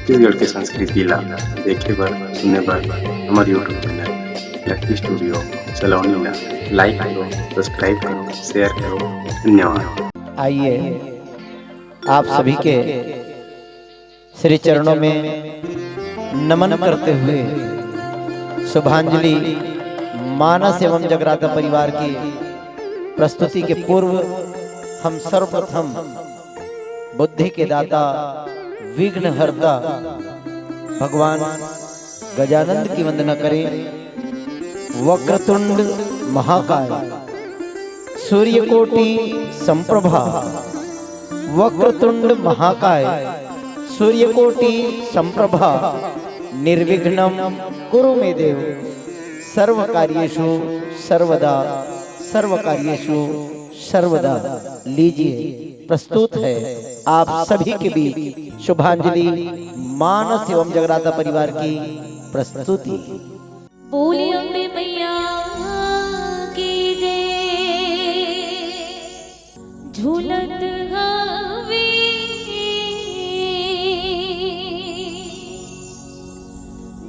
छत्तीसगढ़ के संस्कृति ला देखे बर सुने बर हमारे यूट्यूब चैनल लकी स्टूडियो सलोनी ला लाइक करो, सब्सक्राइब करो, शेयर करो। धन्यवाद। आइए आप सभी के श्री चरणों में नमन करते हुए शुभांजलि मानस एवं जगराता परिवार की प्रस्तुति के पूर्व हम सर्वप्रथम बुद्धि के दाता विघ्न हरता भगवान गजानंद की वंदना करें। वक्रतुंड महाकाय सूर्यकोटि संप्रभा, वक्रतुंड महाकाय सूर्यकोटि संप्रभा, निर्विघ्नं कुरु मे देव, सर्वकार्येषु सर्वदा, सर्वकार्येषु सर्वदा। लीजिए प्रस्तुत है आप सभी के बीच शुभांजलि मानस एवं जगराता परिवार की प्रस्तुति। बोली अम्बे मैया की जय, झूलत हवे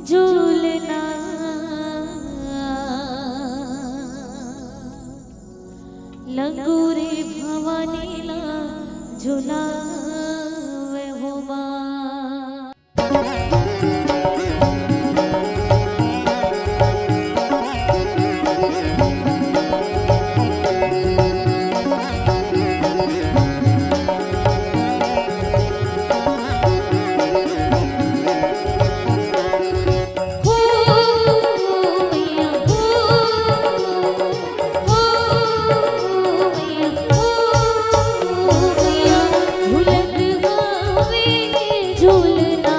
झूलना, लंगूरे भवानी ला झुलावे हो माँ। झूलना,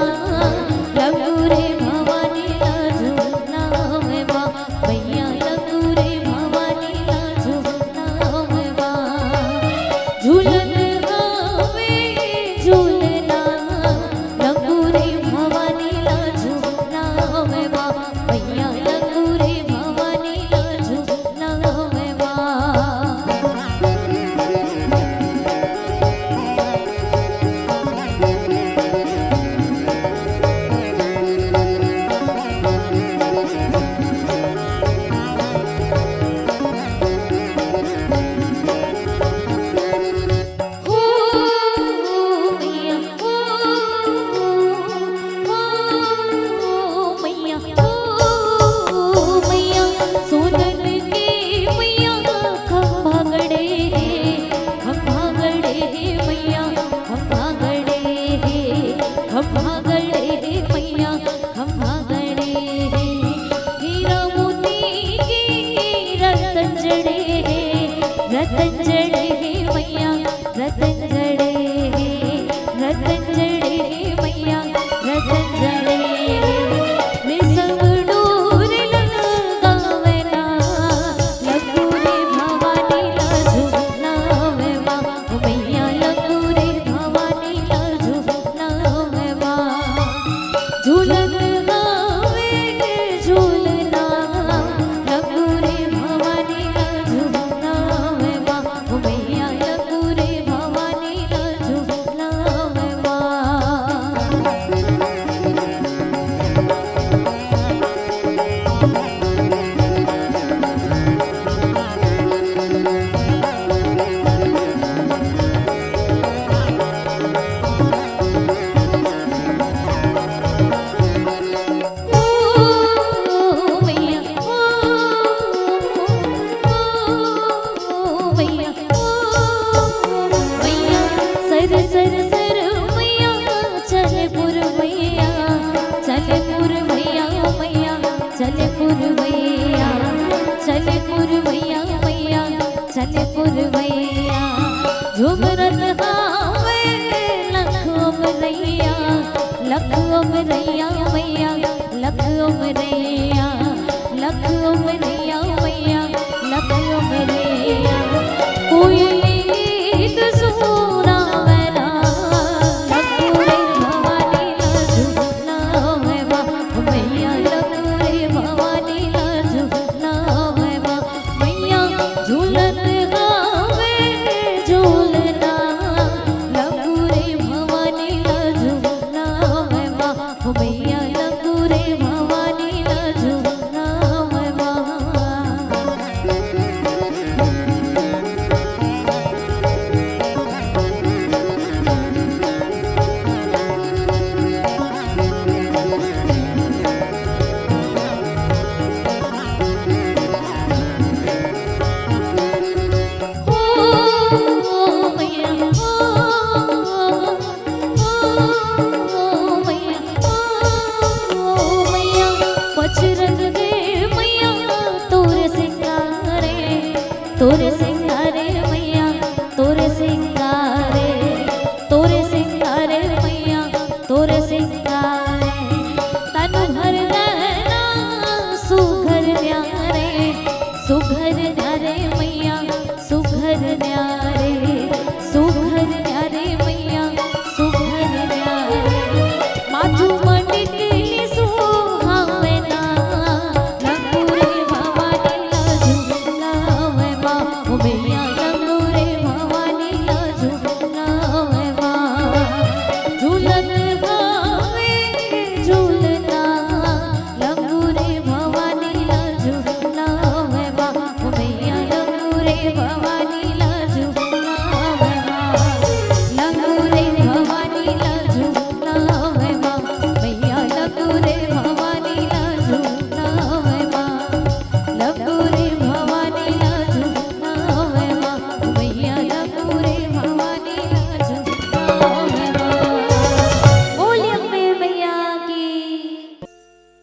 लंगूरे भवानी ला झूलना। तोरे सिंगारे मैया तोरे सिंगारे तोरे सिंगारे मैया तोरे सिंगारे तन भर गहना सुघर न्यारे मैया सुघर न्यारे मैया सुघर न्यारे माथु मंडिकली सुहावना लंगूरे भवानी लाजू लावे माँ ओ मैया लंगूरे भवानी लाजू लावे माँ झूलत गावे झूलना लंगूरे भवानी लाजू लावे माँ ओ मैया लंगूरे भवानी लाजू लावे माँ लंगूरे भवानी लाजू लावे माँ मैया लंगूरे भवानी लाजू लावे माँ लंगूरे भवानी लाजू लावे माँ मैया लंगूरे भवानी लाजू लावे माँ बोलिए अम्बे मैया की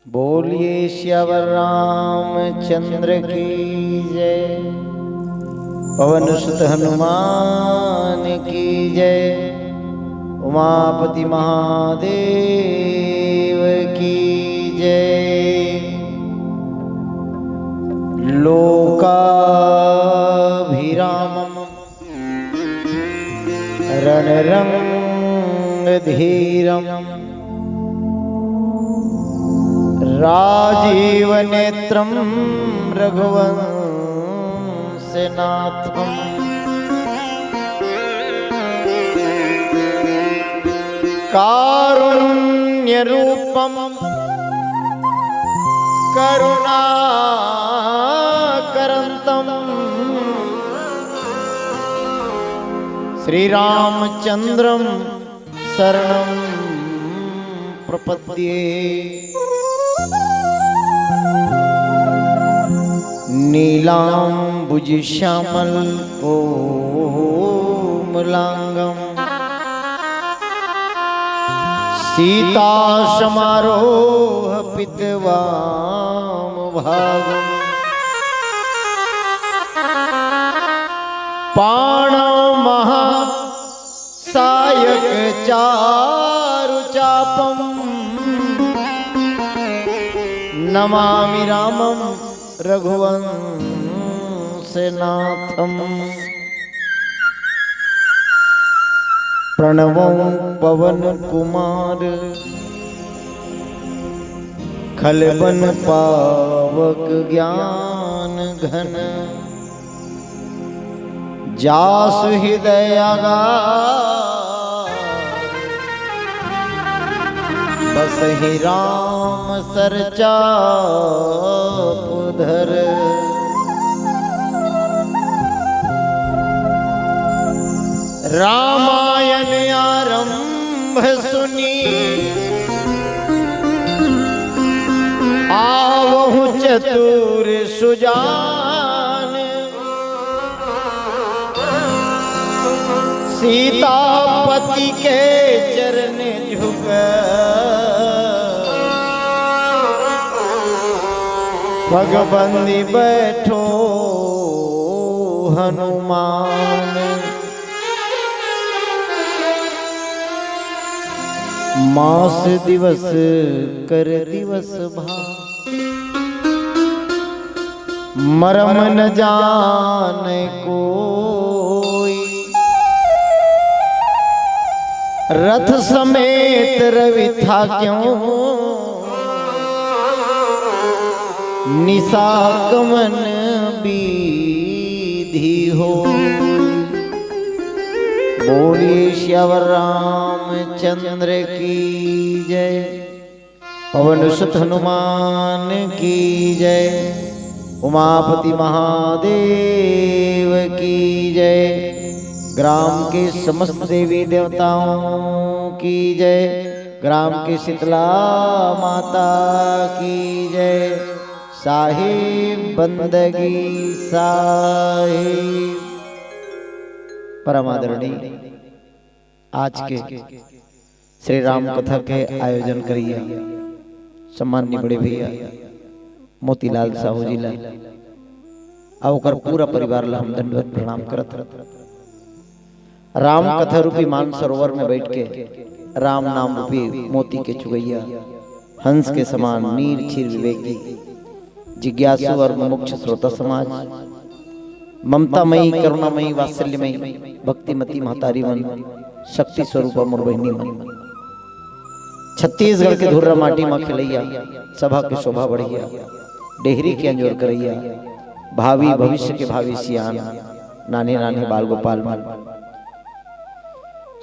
बोलिए श्यावर रामचंद्र की जय। पवन सुत हनुमान की जय। उमापति महादेव की जय। लोकाभिरामम् रणरंगधीरम् राजीवनेत्रं रघुवंशनाथम् कारुण्यरूपं करुणाकरन्तम् श्रीरामचन्द्रं शरणं प्रपद्ये। नीलाम्बुजश्यामल कोमलांगम् सीता समारोह पितवाम भागम् पाणमहा सायक चारुचापम् नमामि रामं रघुवंशनाथम्। प्रणवं पवन कुमार खलबन पावक ज्ञान घन जासु हृदय बसहि राम सरचापुधर। रामायण आरंभ सुनी आवहु चतुर सुजान। सीतापति के चरण झुक भगबंदी बैठो हनुमान। मास दिवस कर दिवस भा मरम न जाने कोई। रथ समेत रवि था क्यों निशा कमन बीधी हो। बोलिए श्यावर रामचंद्र की जय। पवन सुत हनुमान की जय। उमापति महादेव की जय। ग्राम के समस्त देवी देवताओं की जय। ग्राम की शीतला माता की जय। साहिब बंदगी साहिब। परमादरणीय आज के श्री राम कथा के आयोजन करिए सम्माननीय बड़े भैया मोतीलाल साहू जी लाल और ओकर पूरा परिवार ला हम दंडवत प्रणाम करत राम कथा रूपी मान सरोवर में बैठ के राम नाम रूपी मोती के चुगैया हंस के समान नीर क्षीर विवेकी जिज्ञासु और मुमुक्ष श्रोता समाज ममतामयी करुणामयी वात्सल्यमयी भक्तिमती महतारी मन शक्ति स्वरूप मोर बहिनी मन छत्तीसगढ़ के धुर्रा माटी में खिलैया सभा के शोभा बढ़िया डेहरी के अंजोर करैया भावी भविष्य के भावी सियान नाने नाने बाल गोपाल मन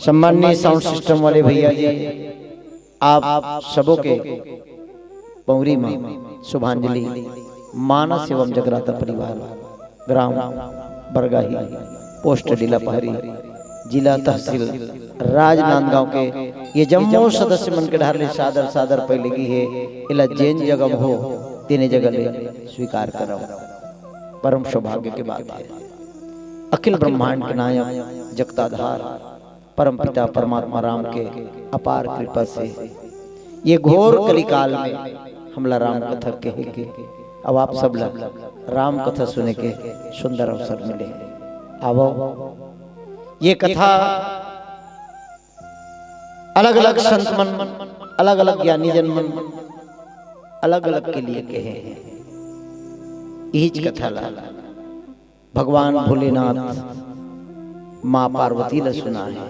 सम्माननीय साउंड सिस्टम वाले भैया जी आप सबों के पौरी में शुभांजलि मानस एवं जगराता परिवार ग्राम बरगाही पोस्ट जिला पहरी जिला तहसील राजनांदगांव के ये जम्मू सदस्य मन के ढाले सादर सादर पहले की है इला जैन जगह हो तीन जगह ले स्वीकार करो परम सौभाग्य के बात है। अखिल ब्रह्मांड के नायक जगताधार परम पिता परमात्मा राम के अपार कृपा से ये घोर कलिकाल में हमला राम कथा कहे के अब आप सब राम कथा सुने के सुंदर अवसर मिले। आवो ये कथा अलग अलग संत मन अलग अलग ज्ञानी जन मन अलग अलग के लिए कहे हैं। यही कथा ला भगवान भोलेनाथ माँ पार्वती ला सुना है।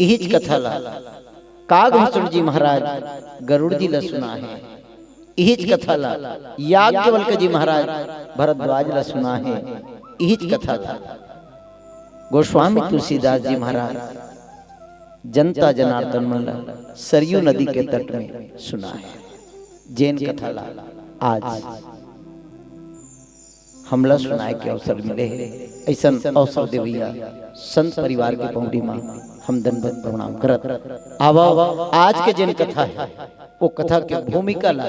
यही कथा ला कागभूषण जी महाराज गरुड़ जी ला सुना है। यही कथा ला याज्ञवल्क्य जी महाराज भरद्वाज ला सुना है। यही कथा ला गोस्वामी तुलसीदास जी महाराज जनता जनार्दन मन सरयू नदी के तट में सुना है। जैन कथा ला आज हमला सुनाए के अवसर मिले ऐसा अवसर दे भैया संत परिवार के पौड़ी में हम दंडवत प्रणाम करत। आवा आज के जैन कथा है वो कथा के भूमिका ला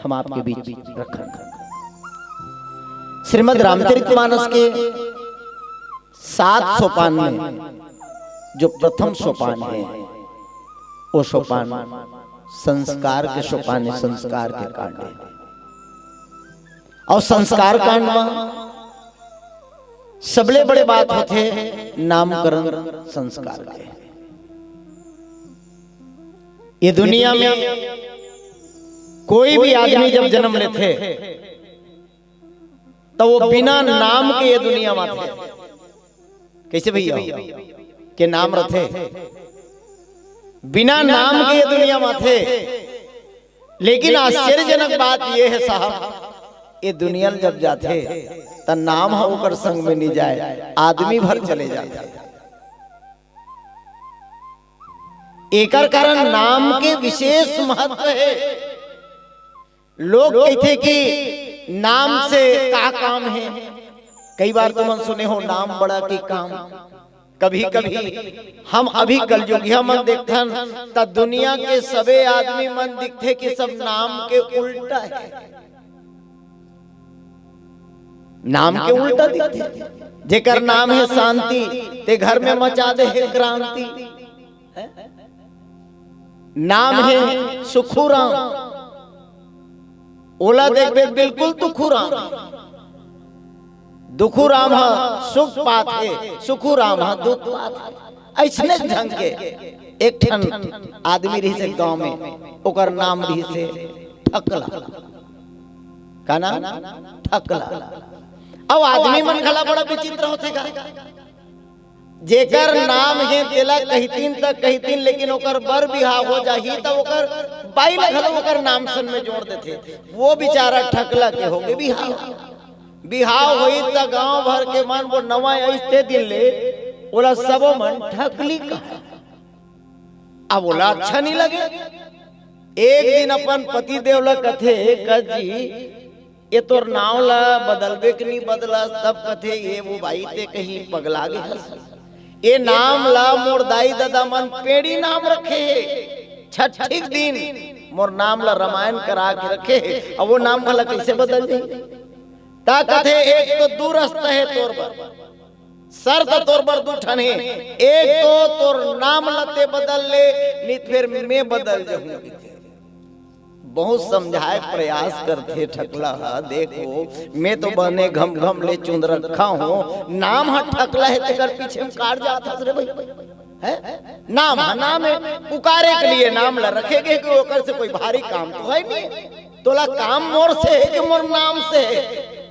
हम आपके बीच रखन। श्रीमद् रामचरितमानस के 7 सोपान में जो प्रथम सोपान है वो सोपान संस्कार के सोपान है, संस्कार के कांड है। और संस्कार कांड में सबले बड़े बात होते नामकरण संस्कार के। ये दुनिया में कोई भी आदमी जब जन्म लेते तो वो बिना नाम के ये दुनिया में थे। कैसे भैया के नाम रखे बिना नाम के ये दुनिया में थे। लेकिन आश्चर्यजनक बात ये है साहब ये दुनिया जब जाते तो नाम होकर संग में नहीं जाए आदमी भर चले जाते। एकर कारण नाम के विशेष महत्व है। लोग कहते कि नाम से का काम है। कई बार तो मन सुने हो नाम बड़ा की काम। कभी कभी हम अभी कलयुगिया मन देखथन त दुनिया के सबे आदमी मन दिखते कि सब नाम के उल्टा है। नाम के उल्टा दिखते। जेकर नाम है शांति ते घर में मचा दे है क्रांति। नाम है सुखुराम ओला देख बे बिल्कुल दुखुराम। दुखुराम सुख पात है सुखुराम दुख पात है। ऐसने ढंग के एक ठन आदमी रही से गांव में ओकर नाम रही से ठकला। का नाम ठकला। अब आदमी मन खला बड़ा विचित्र होते का जेकर नाम है तेला कहतीन तक कहतीन लेकिन ओकर बर बिहाव हो जाही तो ओकर बाई लगल ओकर नाम सन में जोड़ देते। वो बेचारा ठकला के होगे बिहाव होई त गांव भर के मन वो नवा ऐसे दिन ले ओला सबो मन ठकली का। अब ओला अच्छा नहीं लगे। एक दिन अपन पति देव ला कथे जी ये तोर नाव ला बदलबे कि नहीं बदला तब कथे ये वो भाई ते कहीं पगला गए। ये नाम ला मोर दाई दादा मन पेड़ी नाम रखे छठ दिन मोर नाम ला रामायण करा के रखे। अब वो नाम भला कैसे बदल जाए। ता कथे एक तो दूरस्थ है तोर बर सर तो तोर बर दू ठन है। एक तो तोर नाम लते बदल ले नहीं फिर मैं बदल जाऊंगी। बहुत समझाए प्रयास करते ठकला देखो मैं तो बने घम घम ले चुन रखा हूँ नाम हा ठकला है तेकर पीछे में काट जाता रे भाई है नाम हा नाम है पुकारे के लिए नाम ला रखेगे कि ओकर से कोई भारी काम तो है नहीं तोला काम मोर से है कि मोर नाम से है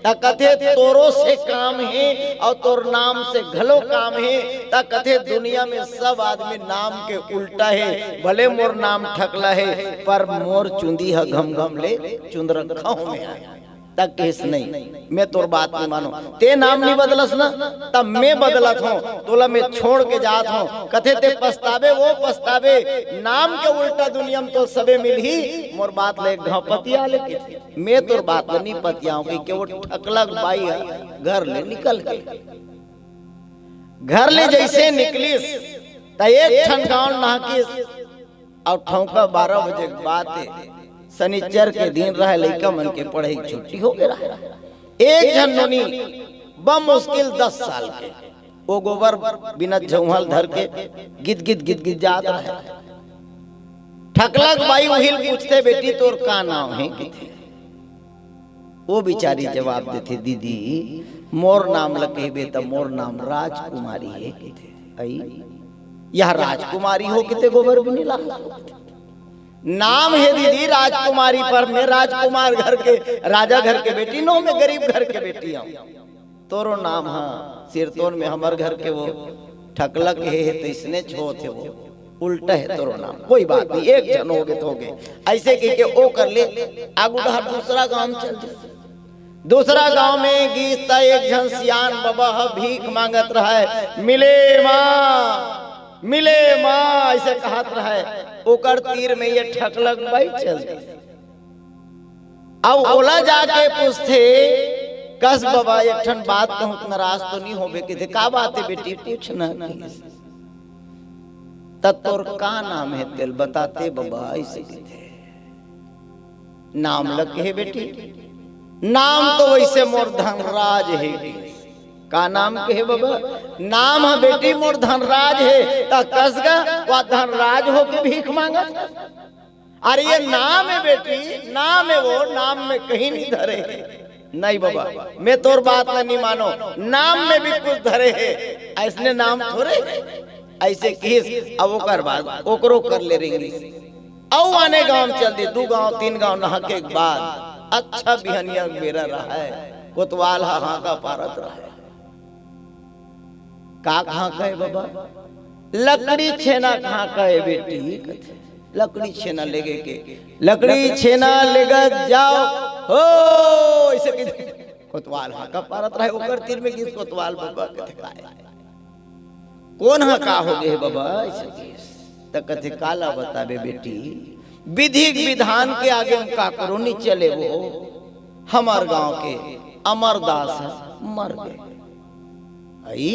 ता कथे तोरो से काम है और तोर नाम से घलो काम है ता कथे दुनिया में सब आदमी नाम के उल्टा है भले मोर नाम ठकला है पर मोर चुंदी है घम घम ले चुंद रखा हूं मैं तक केस नहीं मैं तोर बात नहीं मानो ते नाम नहीं बदलस ना तब मैं बदलत हूँ तोला मैं छोड़ के जात हूँ कथे ते पछतावे वो पछतावे नाम के उल्टा दुनिया में तो सबे मिल ही मोर बात ले घपतिया लेके मैं तोर बात नहीं पतियाऊं कि वो ठकलक बाई है घर ले निकल के घर ले जैसे निकलिस त एक ठन गांव नहाकिस और ठौका 12 बजे के बाद शनिचर के दिन रहे लइका मन के पढ़ाई छुट्टी हो गया एक जन नोनी बम मुश्किल 10 साल के वो गोबर बिना झौहल धर के गिद गिद गिद गिद जात रहे ठकलक बाई उहिल पूछते बेटी तोर का नाम है किथे वो बिचारी जवाब देते दीदी मोर नाम लकेबे त मोर नाम राजकुमारी है किथे आई यह राजकुमारी हो किते गोबर भी नहीं ला नाम है दीदी राजकुमारी पर मैं राजकुमार घर के राजा घर के बेटी नो मैं गरीब घर के बेटी हूँ तोरो नाम हाँ सिरतोन में हमार घर के वो ठकलक है तो इसने छो थे वो उल्टा है तोरो नाम कोई बात नहीं एक जन हो गए तो हो गए ऐसे के ओ कर ले आगू दूसरा गांव चल जाए दूसरा गांव में गीता एक जन सियान बाबा भीख मांगत रहा है मिले माँ ऐसे कहत रहा है ओकर तीर में ये ठकलक बाई चल अब ओला जाके पूछते कस बाबा एक ठन बात कहूं नाराज तो नहीं होबे कि का बात है बेटी पूछना तोर का नाम है तेल बताते बाबा ऐसे कहते नाम लग है बेटी नाम तो वैसे मोर धनराज है का नाम के है बाबा नाम है बेटी मोर धनराज है ता कसगा वा धनराज हो के भीख मांगा अरे ये नाम है बेटी नाम है वो नाम में कहीं नहीं धरे नहीं बाबा मैं तोर बात नहीं मानो नाम में भी कुछ धरे है ऐसने नाम थोड़े ऐसे किस अब ओकर बाद ओकरो कर ले रही औ आने गांव चल दे 2 गांव 3 गांव नहा के बाद अच्छा बिहनिया मेरा रहा है कोतवाल हाँ का पारत रहा है का कहाँ का है बाबा लकड़ी छेना कहाँ का है बेटी लकड़ी छेना लेगे के लकड़ी छेना लेगा जाओ हो ऐसे कोतवाल हाँ का पारत रहा है ऊपर तीर में किस कोतवाल बाबा कथे का है कौन हाँ का हो गए बाबा ऐसे तक कथे काला बताबे बेटी विधि विधान के आगे हम का करो नहीं चले वो हमार गांव के अमरदास मर गए आई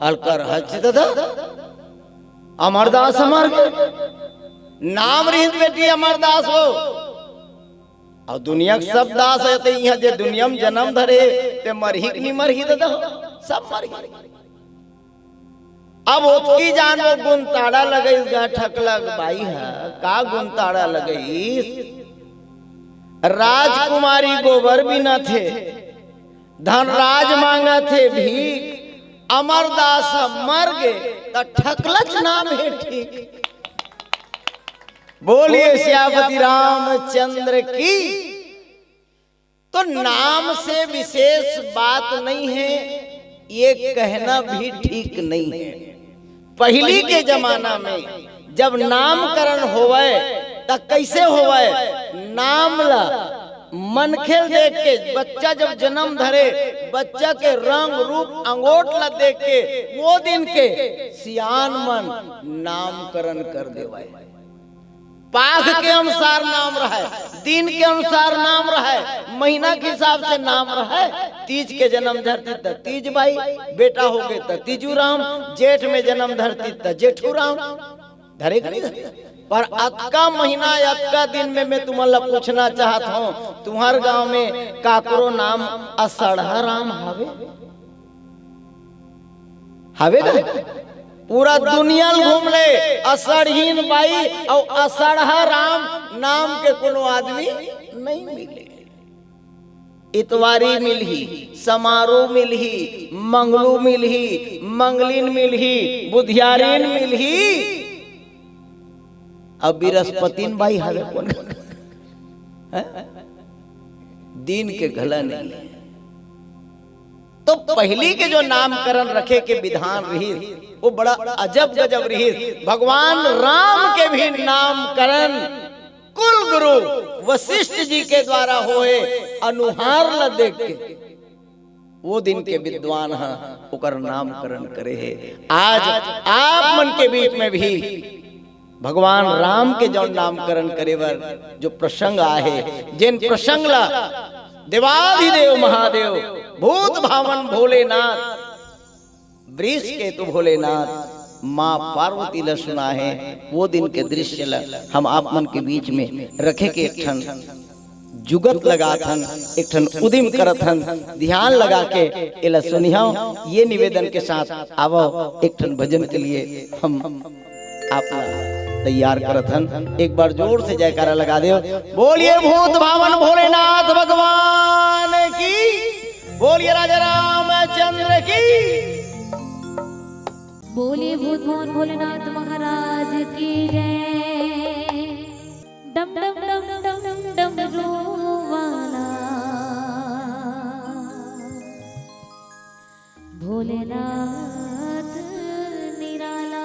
अलकर हज दादा अमरदास मर गए नाम रहित बेटी अमरदास हो और दुनिया के सब दास है ते यहाँ जे दुनिया में जन्म धरे ते मरही नहीं मरही दादा सब मर गए अब उसकी जान वो गुंताड़ा लगे ठकलक बाई है का गुंताड़ा लगे राजकुमारी गोबर भी न थे धनराज मांगा थे भीख अमरदास मर गए तो ठकलक नाम है ठीक बोलिए श्यामती रामचंद्र की तो नाम से विशेष बात नहीं है ये कहना भी ठीक नहीं है पहली के जमाना में जब नामकरण होवे तो कैसे होवे नाम ला मन खेल देख के बच्चा जब जन्म धरे बच्चा के रंग रूप अंगोट ला देख के वो दिन के सियान मन नामकरण कर देवाए पाख के अनुसार नाम रहा है दिन के अनुसार नाम रहा है महीना के हिसाब से नाम रहा है तीज के जन्म धरती त तीज बाई बेटा हो गए त तीजू राम जेठ में जन्म धरती त जेठू राम धरे पर अतका महीना अतका दिन में मैं तुम्हारा पूछना चाहता हूँ तुम्हारे गांव में काकरो नाम असढ़ा राम हवे हवे ना पूरा दुनिया घूम ले, असड़हीन बाई और असड़हा राम नाम के कोनो आदमी नहीं मिले। इतवारी मिलही, समारोह मिलही, मंगलू मिलही, मंगलिन मिलही, बुधियारीन मिलही, अब बृहस्पतिन बाई हवे कौन दिन के घला नहीं। तो पहली के जो नामकरण रखे के विधान रही वो बड़ा अजब गजब रही। भगवान राम के भी नामकरण कुल गुरु वशिष्ठ जी के द्वारा होए अनुहार ल देख के वो दिन के विद्वान है ओकर नामकरण करे है। आज आप मन के बीच में भी भगवान राम के जो नामकरण करे बर जो प्रसंग आहे, जिन प्रसंग ला देवाधिदेव महादेव भूत भावन भोलेनाथ वृष केतु भोलेनाथ माँ पार्वती ला सुना है, वो दिन के दृश्य ला हम आप मन के बीच में रखे के एक ठन जुगत लगा थन, एक ठन उदिम करत हन, ध्यान लगा के एला सुनिहाओ। ये निवेदन के साथ आवो एक ठन भजन के लिए हम आप तैयार करत हन। एक बार जोर से जयकारा लगा दो। बोलिए भूत भावन भोलेनाथ भगवान की, बोलिए राजा रामचंद्र की, बोलिए भूत भावन भोलेनाथ महाराज की जय। डम डम डम डम डम डमरूवाला भोलेनाथ निराला।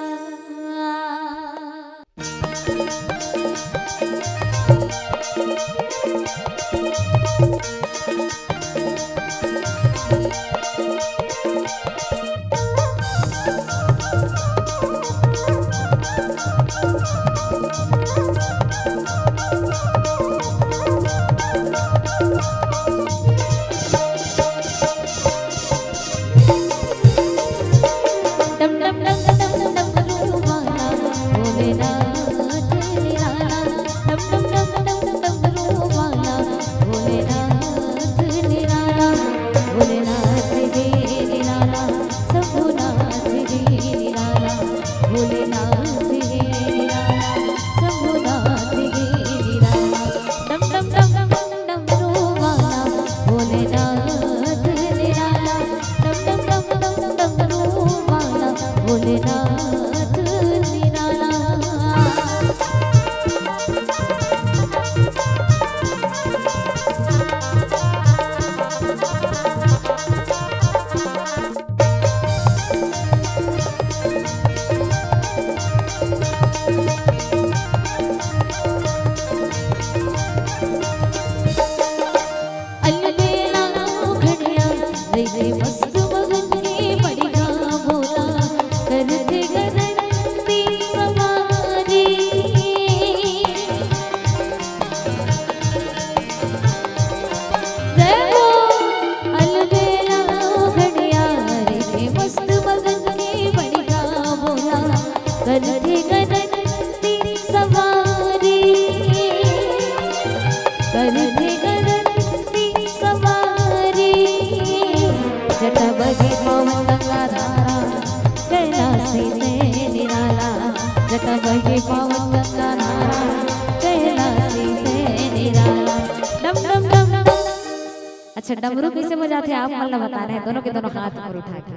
अच्छा डमरू कैसे बजाते हैं आप मतलब बता रहे हैं। दोनों के दोनों हाथ ऊपर उठा के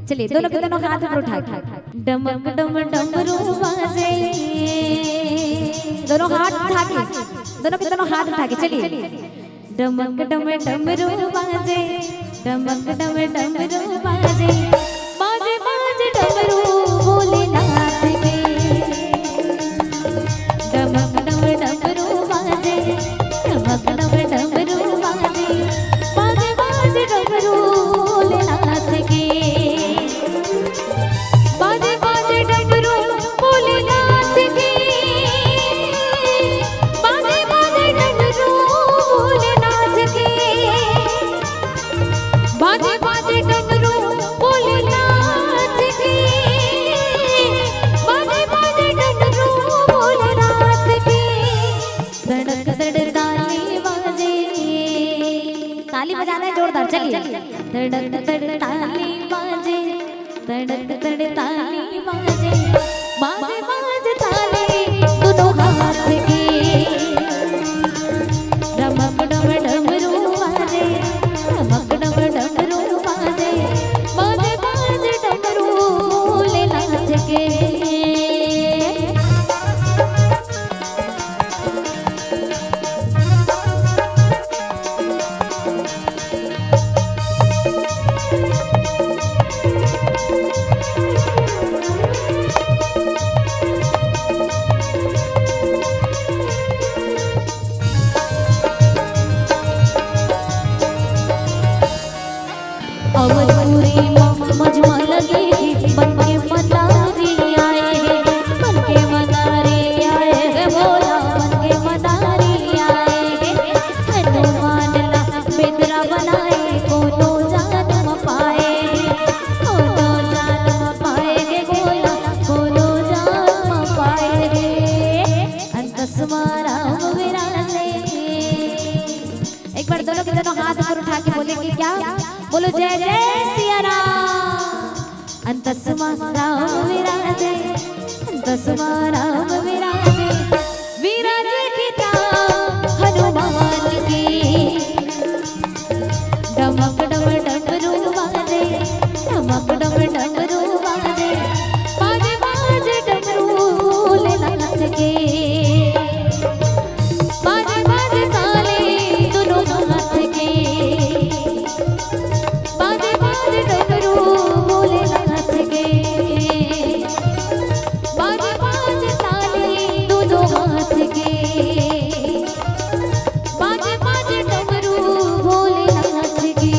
चलिए, दोनों के दोनों हाथ ऊपर उठा के डमक डम डमरू बाजे, दोनों हाथ उठा के, दोनों के दोनों हाथ उठा के चलिए। डमक डम डमरू बाजे, डमक डम डमरू बाजे, बाजे बाजे डमरू भोलेनाथ के, डमक डम डमरू बाजे, डमक डम डमरू बाजे, बाजे बाजे डमरू भोलेनाथ के, बाजे बाजे डमरू भोलेनाथ के, बाजे बाजे डमरू भोलेनाथ के, बाजे बाजे डमरू भोलेनाथ के, बाजे बाजे डमरू भोलेनाथ के, धड़क धड़ ताली बाजे, ताली बजाना है जोरदार चलिए। धड़क धड़ ताली बाजे, तड़क तड़ ताली बाजे बाजे बाजे ताली दोनों हाथ की डमक डम डमरू बाजे डमक डम डमरू बाजे बाजे बाजे डमरू बोले नाच के अवधूरी मजमा लगेगी बनके मदारी आए बनके मदारी आए भोला बनके मदारी आए हनुमान ला बेदरा बनाए कोनो जान म पाए कोनो जान म पाए भोला कोनो जान म पाए रे अंतस्मारा विराजे। एक बार दोनों के दोनों हाथ ऊपर उठा के बोलेंगे क्या? बोलो जय जय सिया राम। अंतस्मा राम विराजे अंतस्मा राम विराजे विराजे किता हनुमान की डमक डम डमरू बाजे डमक डम डमरू बाजे बाजे बाजे डमरू बोले नाच के बाजे बाजे ताले दोनों हाथ के बाजे बाजे डमरू बोले नाच के बाजे बाजे ताले दोनों हाथ के बाजे बाजे डमरू बोले नाच के।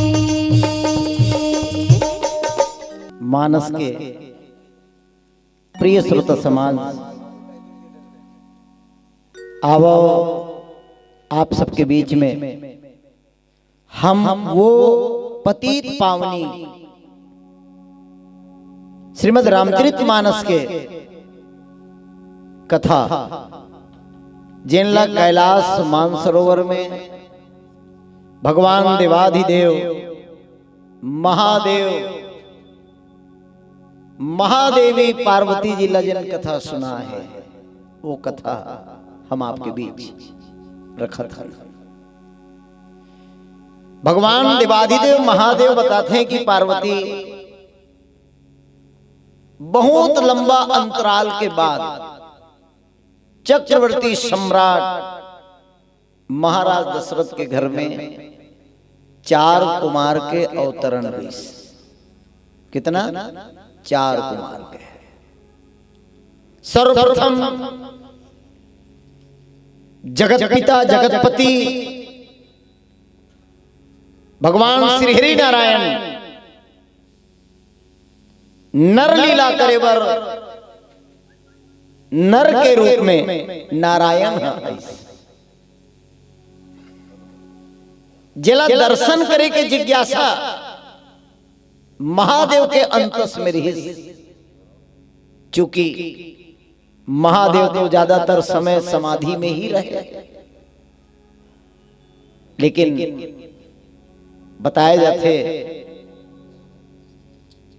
मानस के प्रिय श्रोता समाज, आओ आप सबके बीच में हम वो पतित पावनी श्रीमद् रामचरितमानस के कथा जिनला कैलाश मानसरोवर में भगवान देवाधिदेव महादेव महादेवी पार्वती जी लजन कथा सुना है, वो कथा हम आपके बीच रखा था। भगवान देवाधिदेव महादेव बताते हैं कि पार्वती बहुत लंबा अंतराल के बाद चक्रवर्ती सम्राट महाराज दशरथ के घर में 4 कुमार के अवतरण हुई। कितना? 4 कुमार के। सर्वप्रथम जगत पिता जगतपति भगवान श्री हरि नारायण नर लीला करे बर नर के रूप में नारायण है। जिला दर्शन करे के जिज्ञासा महादेव के अंतस में रही, चूंकि महादेव तो ज्यादातर समय समाधि में ही रहे, लेकिन बताए जाते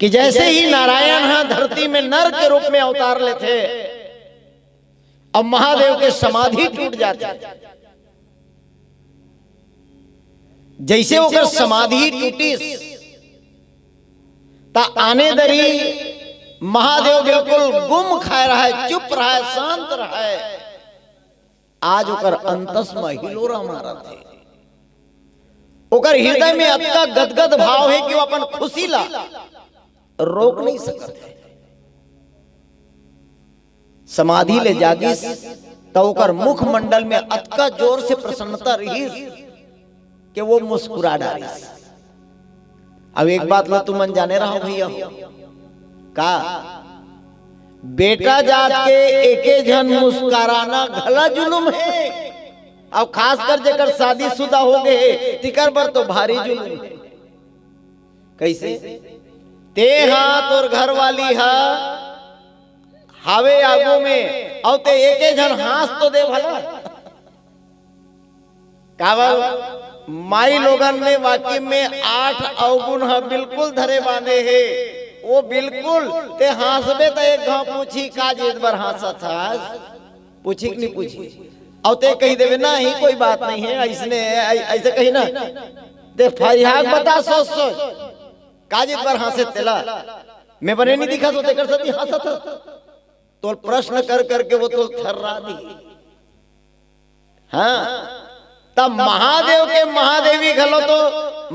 कि जैसे ही नारायण धरती में नर के रूप में अवतार लेते, अब महादेव के समाधि टूट जाती। जैसे होकर समाधि टूटी ता आने दरी महादेव बिल्कुल गुम खाए रहा है, चुप रहा है, शांत रहा है। आज ओकर अंतस में हिलोरा मारा थे, ओकर हृदय में अतका गदगद भाव है कि वो अपन खुशी ला रोक नहीं सकते। समाधि ले जागिस तो ओकर मुख मंडल में अतका जोर से प्रसन्नता रही कि वो मुस्कुरा डाली। अब एक बात ला तुम जाने रहो भैया का बेटा जात के एके जन मुस्कुराना घला जुलुम है। अब खासकर जेकर शादीशुदा हो गए तिकर पर तो भारी जुलुम है। कैसे? ते हाँ तोर घर वाली हा हावे आगू में और ते एके जन हाथ तो दे भला। कावल माई लोगन ने वाकई में 8 अवगुण बिल्कुल धरे बांधे है। वो बिल्कुल ते हंसबे तो एक घाव पूछी का जिस बार हंसा था पूछी कि नहीं पूछी और ते कही देवे ना ही कोई बात नहीं है ऐसने ऐसे कही ना ते फरियाद बता सोच सोच काजित बार हंसे तेला मैं बने नहीं दिखा तो ते कर सकती हंसा था तो प्रश्न कर करके वो तो थर्रा दी। हाँ तब महादेव के महादेवी घलो तो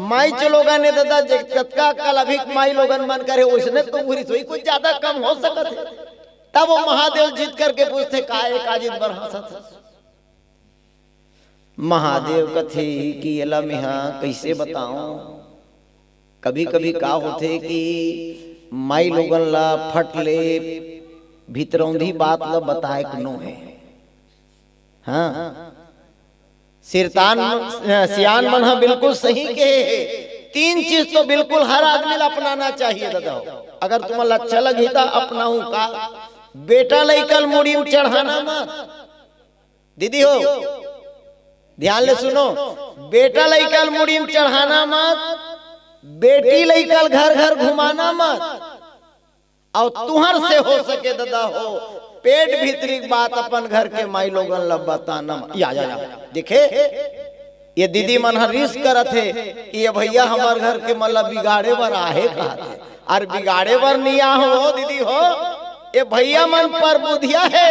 माई चलोगा ने दादा जगत कल अभी माई लोगन मन करे उसने तो पूरी सोई कुछ ज्यादा कम हो सकता है। तब वो महादेव जीत करके पूछते काहे काजित बर हंसा था महादेव कथे कि अला मिहा कैसे बताऊं कभी कभी का होते कि माई लोगन ला फट ले भीतरौंधी बात ला बताए नो है। हाँ सिरतान सियान मन हा बिल्कुल सही के तीन चीज तो बिल्कुल हर आदमी ला अपनाना चाहिए दादा अगर तुम्हें अच्छा लगी तो अपनाऊ का बेटा लइकल मुड़ी में चढ़ाना मत दीदी हो ध्यान ले सुनो बेटा लइकल मुड़ी में चढ़ाना मत बेटी लइकल घर घर घुमाना मत और तुहर से हो सके दादा हो पेट भीतरी बात अपन घर के माई लोगन ला बताना या देखे ये दीदी मन रिस करत है कि ये भैया हमार घर के मतलब बिगाड़े बर आहे कहते और बिगाड़े बर नहीं हो दीदी हो ये भैया मन पर बुधिया है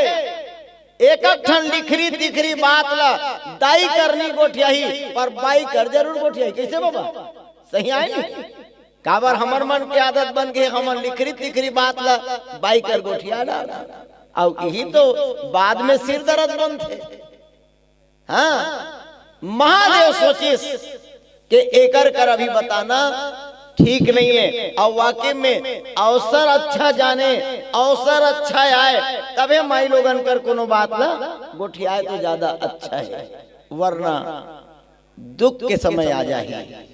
एक ठन लिखरी तिखरी बात ला दाई करनी गोठियाही पर बाई कर जरूर गोठियाही कैसे बाबा सही आए नहीं काबर हमर मन के आदत बन गए हमर लिखरी तिखरी बात ला बाई कर गोठिया डाल और यही तो बाद में सिर दर्द बनते। हाँ महादेव सोचिस कि एकर कर अभी बताना ठीक नहीं है और वाकई में अवसर अच्छा जाने अवसर अच्छा आए तबे माई लोगन कर कोनो बात ला गोठियाए तो ज्यादा अच्छा है वरना दुख के समय आ जाए।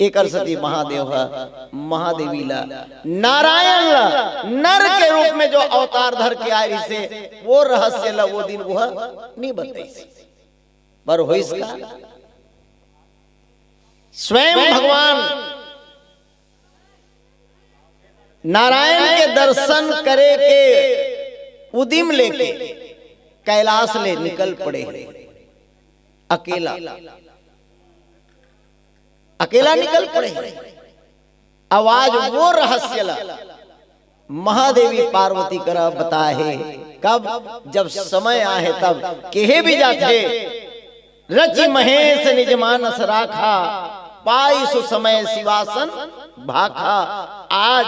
एक सती महादेव महादेवी ला नारायण ला नर के रूप में जो अवतार धर के आए से वो रहस्य ला वो दिन वह नहीं बताई पर हो इसका स्वयं भगवान नारायण के दर्शन करे के उदिम लेके कैलाश ले निकल पड़े अकेला अकेला निकल पड़े आवाज वो रहस्य ला महादेवी पार्वती करा बताए कब जब समय आए तब केहे भी जाते रचि महेश निज मानस राखा पाई सु समय शिवासन भाखा। आज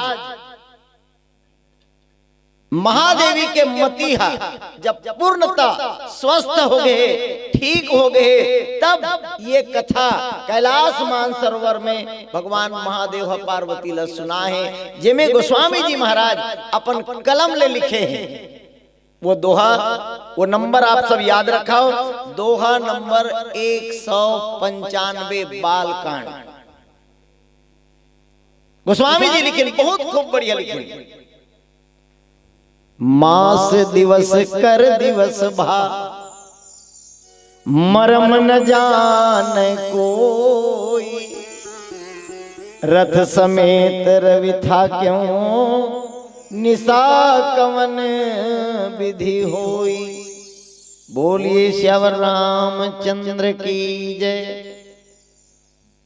महादेवी के मतीहा जब पूर्णता स्वस्थ हो गए ठीक हो गए तब ये कथा कैलाश मानसरोवर में भगवान महादेव पार्वती ला सुना है जिमे गोस्वामी जी महाराज अपन कलम ले लिखे हैं वो दोहा वो नंबर आप सब याद रखाओ दोहा नंबर 195 बालकांड गोस्वामी जी लिखे बहुत खूब बढ़िया लिखे। मास दिवस कर दिवस भा मरम न जान कोई रथ समेत रवि था क्यों निशा कवन विधि होई। बोलिए श्यावर रामचंद्र की जय।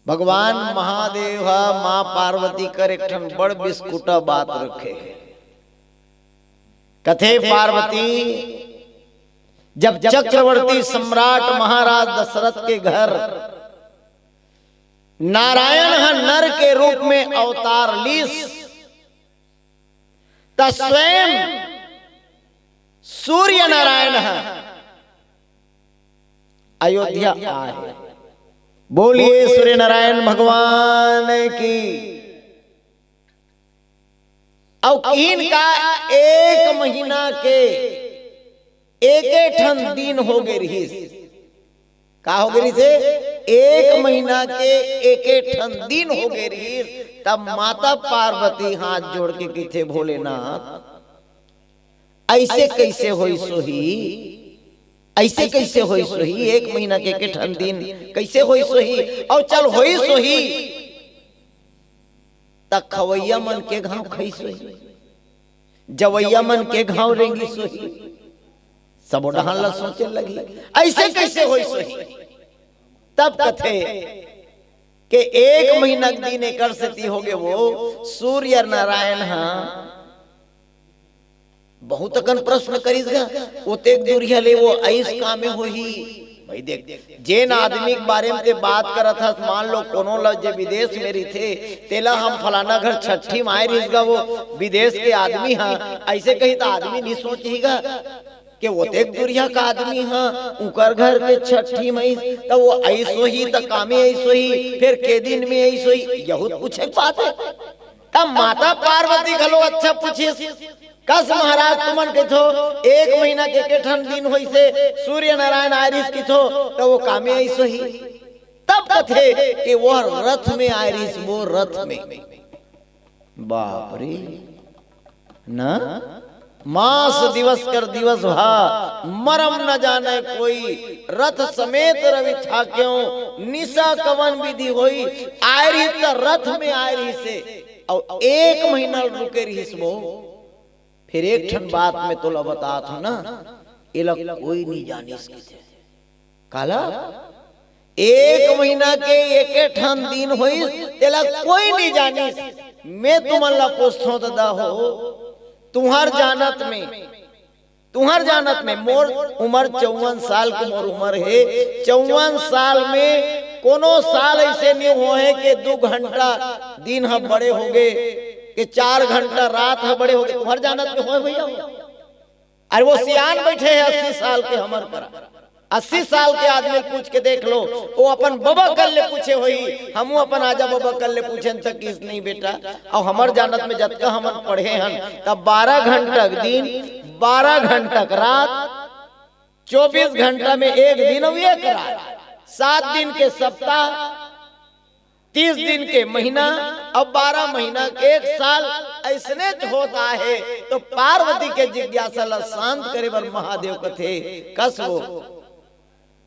भगवान महादेव माँ पार्वती कर एक ठन बड़ बिस्कुटा बात रखे कथे पार्वती जब चक्रवर्ती सम्राट महाराज दशरथ के घर नारायण नर के रूप में अवतार लीस स्वयं सूर्य नारायण अयोध्या आए। बोलिए सूर्य नारायण भगवान की। और इनका 1 महीना के एक ठन दिन हो गए रही का हो गई से 1 महीना के एक ठन दिन हो गए रही। तब माता पार्वती हाथ जोड़ के किथे भोलेनाथ ऐसे कैसे होई सोही ऐसे कैसे होई सोही 1 महीना के एक ठन दिन कैसे होई सोही और चल होई सोही त खवैया मन के घाव खई सोही, जवैया मन के घाव रेंगी सोही। सब डहान ला सोचे लगी ऐसे कैसे होई सोही। तब कथे कि 1 महीना दिन एकर से हो गए वो सूर्य नारायण हाँ बहुत अकन प्रश्न करीगा ओतेक दूरिया ले वो ऐस कामे होही। भाई देख जेन आदमी के बारे में ते बात करत हस, मान लो कोनो ल जे विदेश में रही थे तेला हम फलाना घर छठी माए रहीगा वो विदेश के आदमी हाँ, ऐसे कही तो आदमी नहीं सोचेगा कि ओतेक दूरिया का आदमी हाँ उकर घर के छठी मई तो वो ऐसो ही तो कामे ऐसो ही फिर के दिन में ऐसो ही यहू पूछे बात है। तब माता पार्वती घलो अच्छा पूछिस कस महाराज तुमन के थो 1 महीना के केठन दिन होई से सूर्य नारायण आरिस की थो तो वो कामे ऐसो ही। तब कथे कि वो रथ में आरिस, वो रथ में बाप रे ना मास दिवस कर दिवस भा मरम न जाने कोई, रथ समेत रवि था क्यों निशा कवन विधि होई। आयरी त रथ में आयरी से और 1 महीना रुके रही वो। फिर एक ठन बात में तोला बतात हूं ना, ये लोग कोई नहीं जानी इसकी थे काला 1 महीना के एक ठन दिन होई तेला कोई नहीं जानी। मैं तुमन ला पूछता हूं दादा हो तुम्हार जानत में मोर उम्र 54 साल की मोर उम्र है। 54 साल में कोनो साल ऐसे नहीं हुए कि 2 घंटा दिन हम बड़े हो गए कि 4 घंटा रात हम बड़े हो गए। तुम्हार जानत में हो भैया। अरे वो सियान बैठे हैं 80 साल के हमर करा 80 साल के आदमी पूछ के देख लो, वो अपन बाबा कल ले पूछे होई, हमू अपन आजा बाबा कल ले पूछे तक किस नहीं बेटा। और हमर जानत में जब हम पढ़े हन तब 12 घंटा दिन 12 घंटा रात 24 घंटा में एक दिन और एक रात 7 दिन के सप्ताह 30 दिन के महीना अब 12 महीना के 1 साल ऐसने होता है। तो पार्वती के जिज्ञासा ला शांत करे बर महादेव कथे कस वो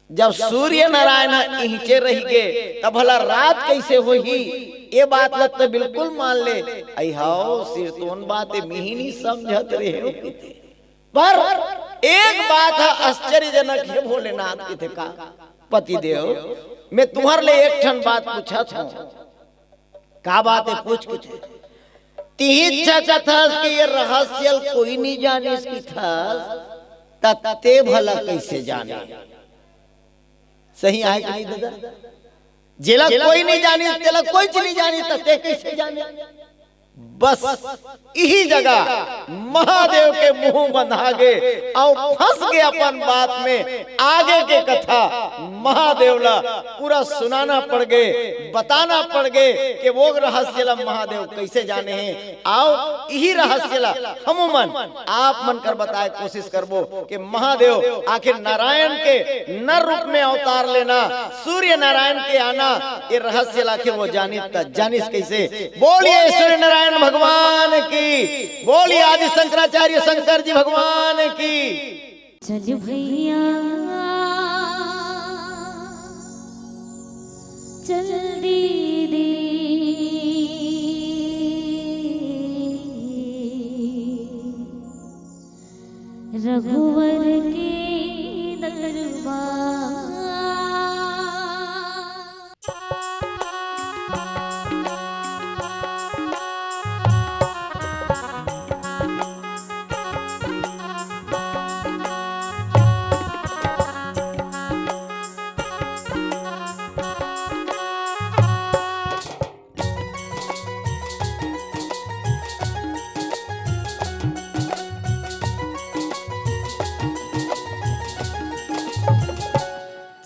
जब सूर्य नारायण इचे रही गए तब भला रात कैसे होही। ये बात लग तो बिल्कुल मान ले आई हाओ सिर तोन बात मिही नहीं समझत रहे हो पर एक बात है आश्चर्यजनक है भोलेनाथ की थे का पति देव मैं तुम्हार ले एक ठन बात पूछा था का बात है पूछ कुछ तीही चाचा था कि ये रहस्य कोई नहीं जाने इसकी था तत्ते भला कैसे जाने। सही है कि नहीं दादा? जेला कोई नहीं जानी तेला कोई चीज नहीं जानी तत्ते कैसे जाने। बस यही जगह महादेव के मुंह बंधा गए और फंस गए अपन बात में। आगे के कथा महादेव ला पूरा सुनाना पड़ गए, बताना पड़ गए कि वो रहस्य ला महादेव कैसे जाने हैं। आओ यही रहस्य ला हम मन आप मन कर बताए कोशिश करबो कि महादेव आखिर नारायण के नर रूप में अवतार लेना, सूर्य नारायण के आना, ये रहस्य ला आखिर वो जानिस कैसे। बोलिए सूर्य नारायण भगवान की, बोलिए आदि शंकराचार्य शंकर जी भगवान की। चल भैया चल दीदी रघुवर के दरबार।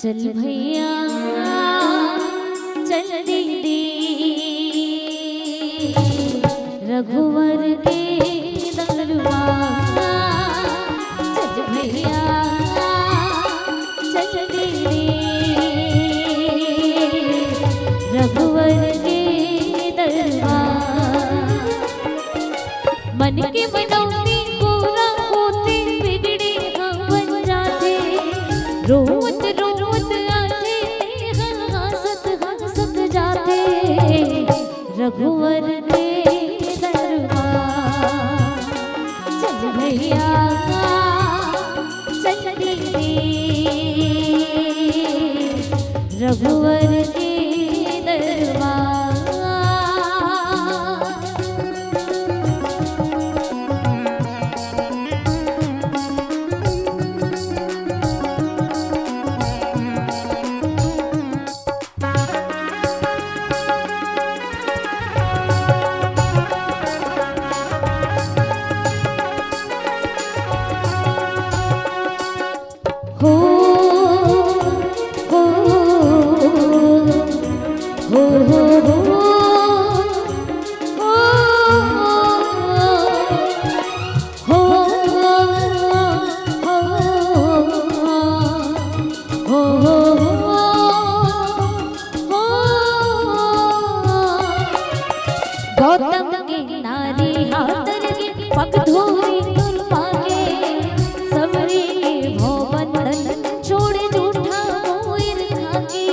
चल भैया चल दीदी रघुवर के दरबार। चल भैया चल दीदी रघुवर के दरबार। मन के मनौती पूरा होते बिगड़े हम बन जाते। रोवत रोवत आते हंसत हंसत जाते रघुवर के भैया चल दीदी रघुवर के दरबार। हो हो हो हो गौतम के नारी हाथन के पग धोरी तुर मांगे सबरी के भवबंधन छोड़े झूठा मोर खाके।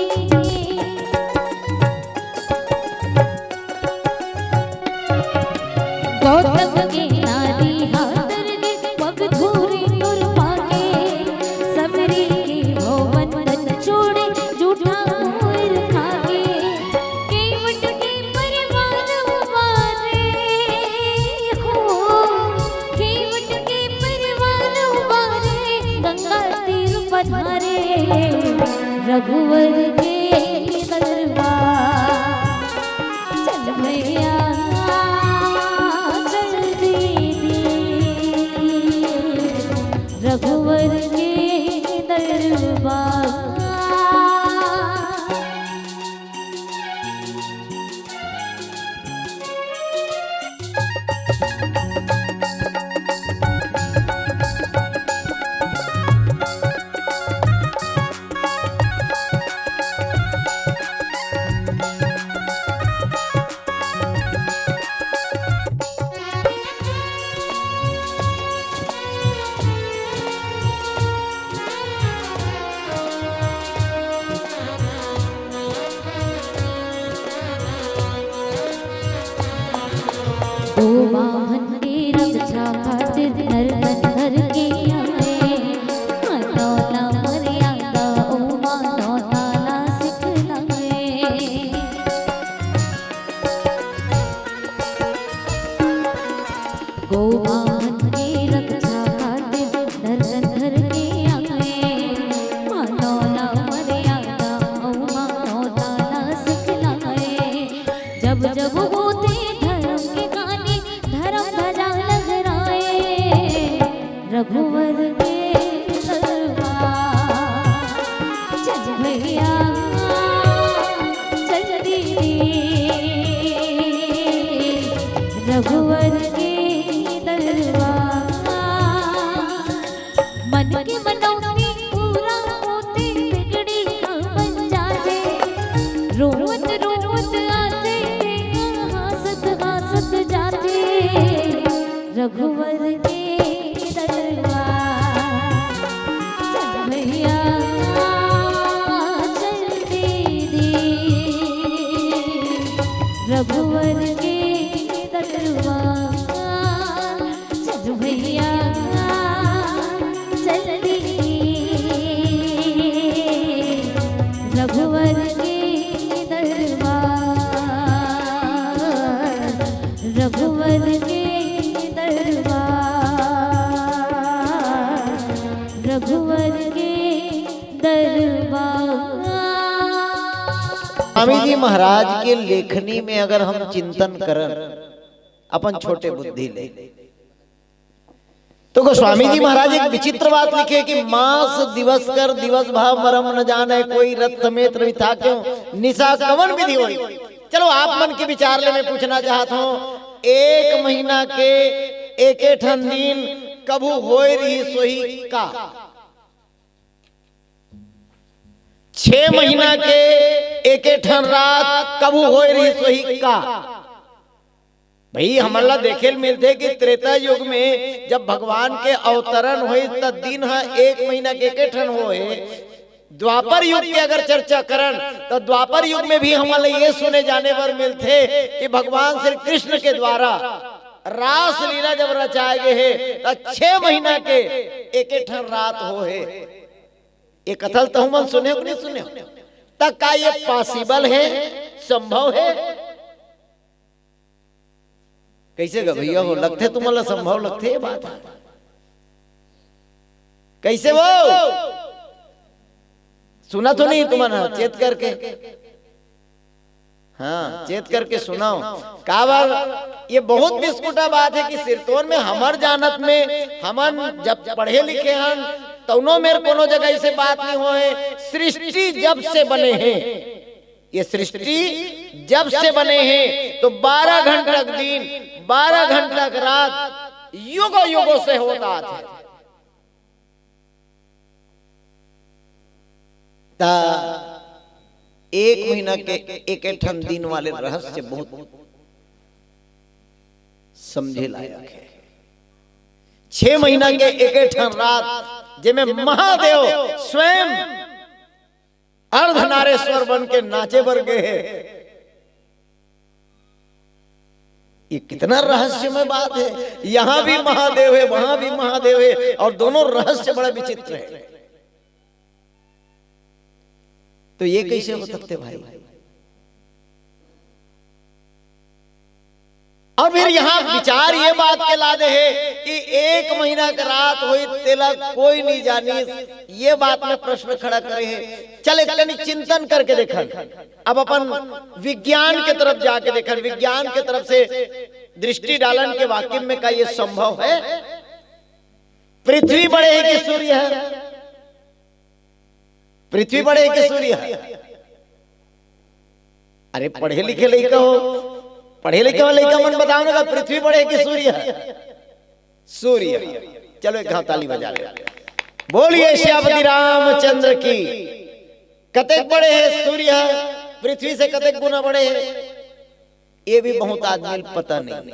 गौतम के नारी हाथन के पग धोरी तुर मांगे सबरी के भवबंधन छोड़े झूठा मोर खाके। केवट के परिवार वाले हो केवट के परिवार वाले गंगा तीर पधारे रघुवर के दरबार। चल भैया चल दीदी रघुवर के दरबार। ओ बाभन के रक्षा खातिर नर के आए मनौना मर्यादा ओ मनौना ना सिखलाए। गो बाभन के रक्षा खातिर नर के आए मनौना मर्यादा ओ मनौना ना सिखलाए। जब जब होते धर्म के गाने धर्म ध्वजा लहराए रघुवर के दरबार। चल भैया चल दीदी रघुवर के दरबार। मन के मनौती पूरा होते बिगड़ी का बन जाते रोवत रोवत आते हासत हासत जाते रघुवर के दरबार। चल भैया चल दीदी रघुवर के दरबार। चल भैया चल दीदी रघुवर के दरबार। रघुवर के दरबार रघुवर के दरबार। स्वामी जी महाराज के लेखनी में अगर हम चिंतन करन अपन छोटे बुद्धि ले तो गोस्वामी जी महाराज एक विचित्र बात लिखे कि मास दिवस कर दिवस भाव मरम न जाने कोई रथ समेत रविथा क्यों निशा कवन विधि होई। चलो आप मन के विचार ले मैं पूछना चाहता हूँ एक महीना के एक ठन दिन कबू होय रही सोही का 6 महीना के एक ठन रात कबू होय रही सोही का। भाई हमारा देखे मिलते कि त्रेता युग में जब भगवान के अवतरण हुए तब दिन है 1 महीना के एक ठन होए। द्वापर युग की अगर चर्चा करन तो द्वापर युग में भी हमारे ये सुने जाने पर मिलते कि भगवान श्री कृष्ण के द्वारा रास लीला जब रचाए गए है तो 6 महीना के एक ठन रात हो है। ये कथल तो हम सुने हो कि नहीं सुने हो? तक का ये पॉसिबल है, संभव है? कैसे गा भैया हो लगते तुम्हारा संभव लगते ये बात कैसे वो सुना तो नहीं तुम्हारा चेत करके? हाँ चेत करके सुनाओ। का बार ये बहुत बिस्कुटा बात है कि सिरतोन में हमर जानत में हमन जब पढ़े लिखे हैं तौनो मेरे कोनो जगह ऐसे बात नहीं होए। सृष्टि जब से बने हैं, ये सृष्टि जब से बने हैं तो 12 घंटा दिन 12 घंटा रात युगों युगों से होता था। एक महीना के एक ठन दिन वाले रहस्य बहुत समझे लायक है। 6 महीना के एक ठन रात जिसमें महादेव स्वयं अर्धनारेश्वर बन के नाचे बर गए हैं। ये कितना रहस्यमय बात है। यहां भी महादेव है, वहां भी महादेव है, और दोनों रहस्य बड़ा विचित्र है। तो ये कैसे हो सकते भाई? और फिर यहाँ विचार ये बात के लादे है कि 1 महीना का रात हुई तिलक कोई नहीं जानी। ये बात में प्रश्न खड़ा करे है। चले कहीं चिंतन करके देखा, अब अपन विज्ञान के तरफ जाके देखा, विज्ञान के तरफ से दृष्टि डालन के वाकई में का ये संभव है? पृथ्वी बड़े है कि सूर्य है? पृथ्वी बड़े है कि सूर्य है? अरे पढ़े लिखे लड़का हो, पढ़े लिखे वाले लड़का मन बताओ ना, पृथ्वी बड़े है कि सूर्य है? सूर्य। चलो एक ताली बजा ले, बोलिए श्यामति रामचंद्र की। कतेक बड़े है सूर्य, पृथ्वी से कतेक गुना बड़े है? ये भी बहुत आदमी पता नहीं,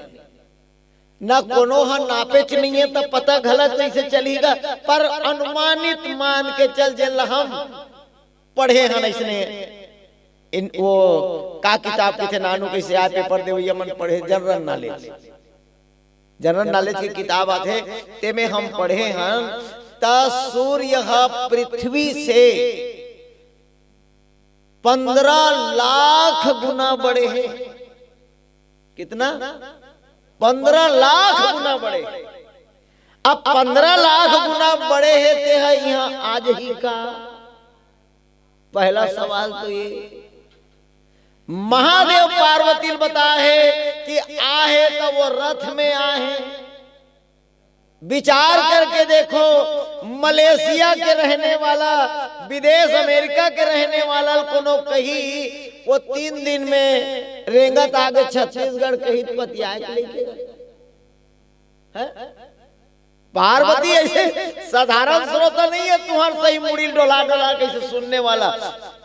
ना कोनो नापेच नहीं है तो पता गलत कैसे चलेगा, पर अनुमानित मान के चल जल हम पढ़े हैं इसने इन वो का किताब के थे नानू कैसे आए पेपर दे ये मन पढ़े जनरल नॉलेज, जनरल नॉलेज की किताब आते ते में हम पढ़े हैं ता सूर्य पृथ्वी से 15 लाख गुना बड़े हैं। कितना? 15 लाख गुना बड़े। अब 15 लाख गुना बड़े हैं ते है यहाँ आज ही का पहला सवाल तो ये। महादेव पार्वती बता है कि आहे तो वो रथ में आहे। विचार करके देखो, मलेशिया के रहने वाला, विदेश अमेरिका के रहने वाला कोनो कही वो 3 दिन में रेंगत आगे छत्तीसगढ़ कहीं पतिया लेके पार्वती ऐसे साधारण श्रोता नहीं है तुम्हार सही मुड़ी डोला डोला कैसे सुनने वाला।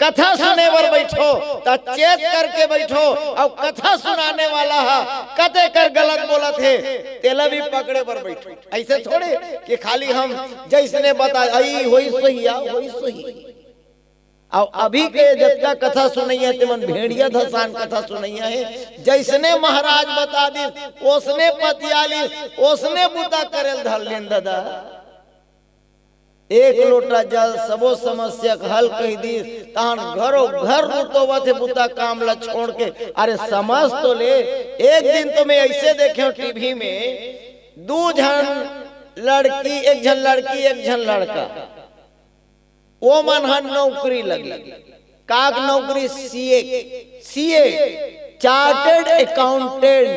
कथा सुने पर बैठो तो चेत करके बैठो, और कथा सुनाने वाला है कते कर गलत बोलत है तेला भी पकड़े पर बैठो। ऐसे थोड़े कि खाली हम जैसने बता आई वही सही है वही सही। और अभी के जब कथा सुनैया तेमन भेड़िया धसान कथा सुनैया है, जैसने महाराज बता दी ओसने पतियाली ओसने बुता करेल धरलेन दादा। एक लोटा जल सबो समस्या का हल कही दी तहन घरो घर रुतोवत है बुता काम ला छोड़ के। अरे समझ तो ले। एक दिन तो मैं ऐसे देखे टीवी में 2 जन लड़की, एक जन लड़की एक जन लड़का, वो मन नौकरी लगी। काक नौकरी? सीए चार्टर्ड अकाउंटेंट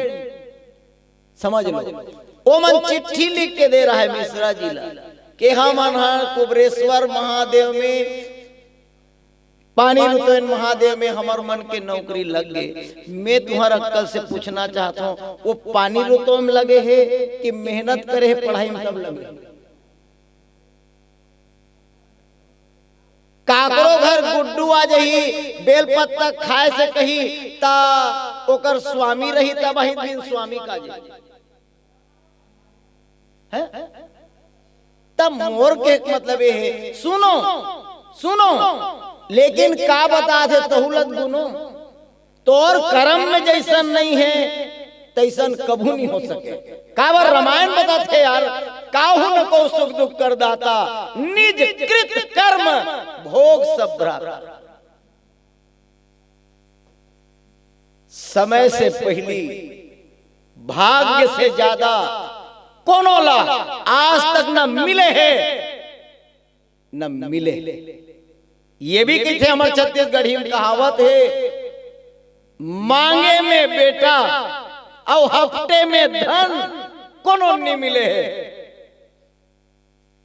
समझ लो। वो मन चिट्ठी लिख के दे रहा है मिश्रा जी ला कि हम कुबरेश्वर महादेव में पानी रुतोन महादेव में हमार मन के नौकरी लग गए। मैं तुम्हारा अक्कल से पूछना चाहता हूँ वो पानी रुतो में लगे है कि मेहनत करे है पढ़ाई में कब लगे? काकरो घर गुड्डू आ जही बेल पत्ता खाए से कही ता ओकर स्वामी रही तब ही दिन स्वामी का जी है। तब मोर के मतलब ये है, सुनो सुनो लेकिन का बता थे तहुलत गुनो तोर कर्म में जैसन नहीं है तैसन कभू नहीं हो सके। काबर रामायण बताते यार, काहू न को सुख दुख कर दाता, निज कृत कर्म भोग सब भ्राता। समय से पहली भाग्य से ज्यादा कोनो ला आज तक न मिले है न मिले। ये भी कहते हमारे छत्तीसगढ़ी में कहावत है, मांगे में बेटा और हफ्ते में धन कोनो नहीं मिले है।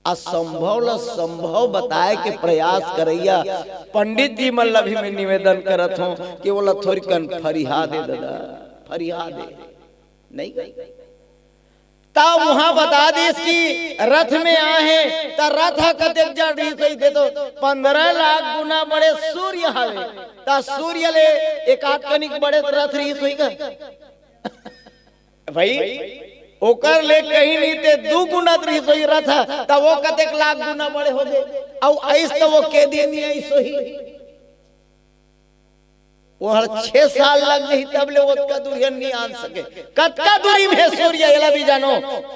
असंभव ला संभव बताए के प्रयास करैया पंडित जी मन भी में निवेदन करत हूं कि बोला थोड़ी कन फरिहा दे दादा, फरिहा दे नहीं तब वहां बता दीस कि रथ में आहे त रथ कतेक जड़ रही दे तो 15 लाख गुना बड़े सूर्य हवे त सूर्य ले एक आध कनिक बड़े रथ रही सोई का भाई ओकर ले कहीं नहीं ते 2 गुना रही सोई रथ त वो कतेक लाख गुना बड़े हो गए। और ऐस तो वो के दिन नहीं आई सोई वो हर 6 साल लग गई तब ले वो का दूरी नहीं आन सके। कतका दूरी में सूर्य एला भी जानो,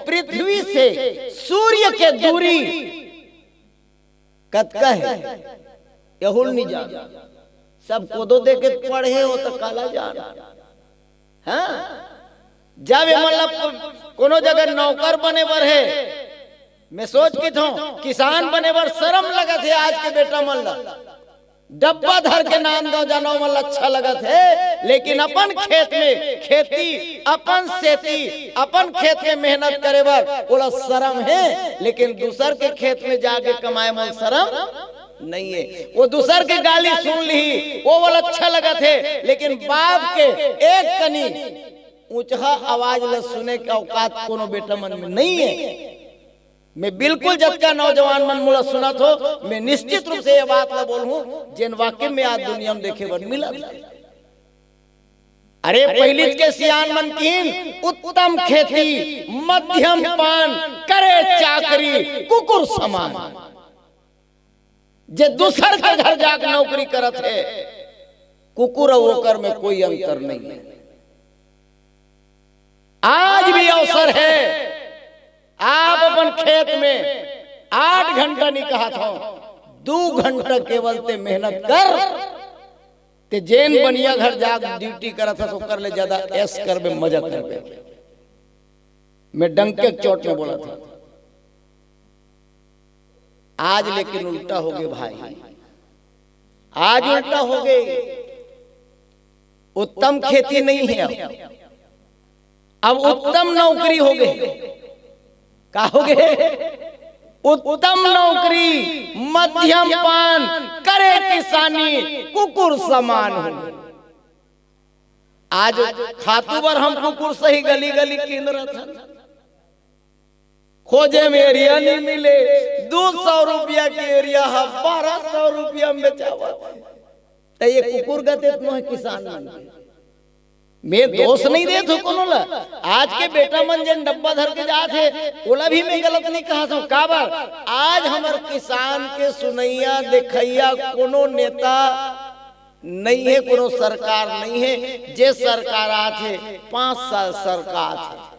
पृथ्वी से सूर्य के दूरी कतका है यहुल नहीं जान। सब कोदो दे के पढ़े हो तो काला जान। हाँ जब मतलब कोनो जगह नौकर बने बर है, मैं सोच के थो किसान बने बर शर्म लगा थे आज के बेटा मन ला डब्बा धर के नाम दो जानो मन अच्छा लगत है। लेकिन अपन खेत में खेती, अपन सेती, अपन खेत में मेहनत करे बर बोला शर्म है, लेकिन दूसर के खेत में जाके कमाए मन शर्म नहीं है। वो दूसर के गाली सुन ली वो बोला अच्छा लगत है, लेकिन बाप के एक कनी ऊंचा आवाज ल सुने के औकात कोनो बेटा मन में नहीं है। मैं बिल्कुल जतका नौजवान मन मुला सुना तो मैं निश्चित रूप से ये बात ला बोलूं जिन वाक्य में आज दुनिया में देखे बर मिला। अरे पहली के सियान मन कीन उत्तम खेती, मध्यम पान, करे चाकरी, कुकुर समान। जे दूसर के घर जाकर नौकरी करत है, कुकुर और ओकर में कोई अंतर नहीं है। आज भी अवसर है, आप अपन खेत में 8 घंटा नहीं कहा था, 2 घंटा केवल ते मेहनत कर ते जेन बनिया घर जाग ड्यूटी करा था तो कर ले ज्यादा ऐस कर बे मजा कर बे। मैं डंके चोट में बोला था, आज लेकिन उल्टा हो गए भाई, आज उल्टा हो गए। उत्तम खेती नहीं है, अब उत्तम नौकरी हो गई। का हो गए? उत्तम नौकरी, मध्यम पान, करे किसानी, कुकुर समान हो। आज खातू बर हम कुकुर सही गली गली कीन रहा था, खोजे में एरिया नहीं मिले। 200 रुपया के एरिया है 1200 रुपया में बेचावा। तो ये कुकुर गते है किसान मैं दोष नहीं दे तो कोनो ला। आज के बेटा मन जन डब्बा धर के जात है ओला भी मैं गलत नहीं कहा था। काबर आज हमार किसान के सुनैया देखैया कोनो नेता नहीं है, कोनो सरकार नहीं है। जे सरकार आथे 5 साल सरकार थे,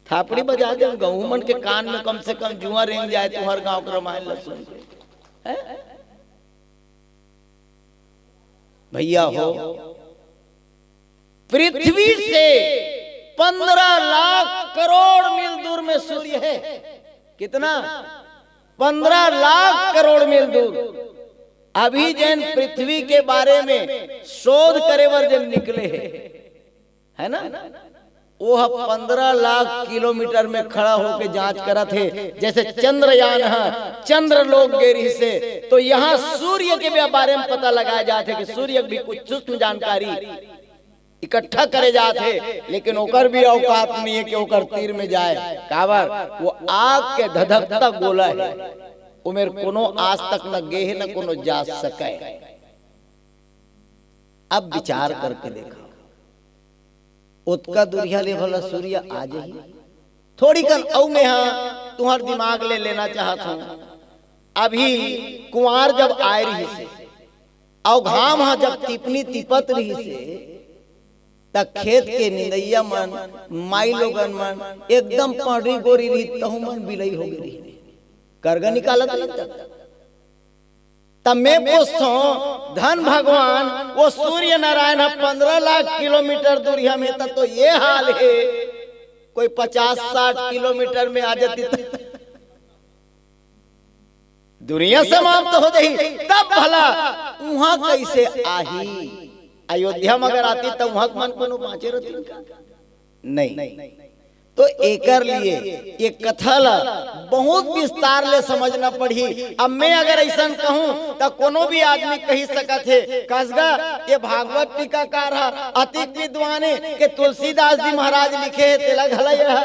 थापड़ी बजा दे गहूं मन के कान में कम से कम जुआ रेंग जाए तो हर गांव का रामायण ल सुन भैया हो। पृथ्वी से 15 लाख करोड़ मील दूर में सूर्य है। कितना? 15 लाख करोड़ मील दूर। अभी जैन पृथ्वी के बारे में शोध करे बर जब निकले है ना, वो 15 लाख किलोमीटर में खड़ा होकर जांच करा थे। जैसे चंद्रयान है, चंद्र लोग गेरी से, तो यहाँ सूर्य के बारे में पता लगाया जाते कि सूर्य भी कुछ सूक्ष्म जानकारी इकट्ठा करे जाते, लेकिन ओकर भी औकात नहीं है कि ओकर तीर में जाए। काबर वो आग के धधकता गोला है, उमेर कोनो आज तक न गेहे न कोनो जा सके। अब विचार करके देखा, उतका दुरिया ले भला सूर्य आज ही थोड़ी कर औ में हाँ तुम्हार दिमाग ले लेना चाहता हूं। अभी कुंवार जब आए रही से और घाम हाँ जब तिपनी तिपत रही से, त तक खेत के निंदैया मन माई लोगन मन एकदम पड़ी गोरी रही तहु मन बिलई हो गई करगा निकालत तब मैं पूछता धन भगवान वो सूर्य नारायण 15 लाख किलोमीटर दूरिया में था तो ये हाल है कोई 50-60 किलोमीटर में आ जाती दुनिया समाप्त हो गई तब भला वहां कैसे आही अयोध्या में अगर आती तो वहां मन को बाँचे रहती नहीं। तो एकर लिए ये कथा ला बहुत विस्तार ले समझना पड़ी। अब मैं अगर ऐसा कहूं तो कोनो भी आदमी कही सकत है कसगा ये भागवत टीकाकार है अतिक विद्वाने के तुलसीदास जी महाराज लिखे है तेला घला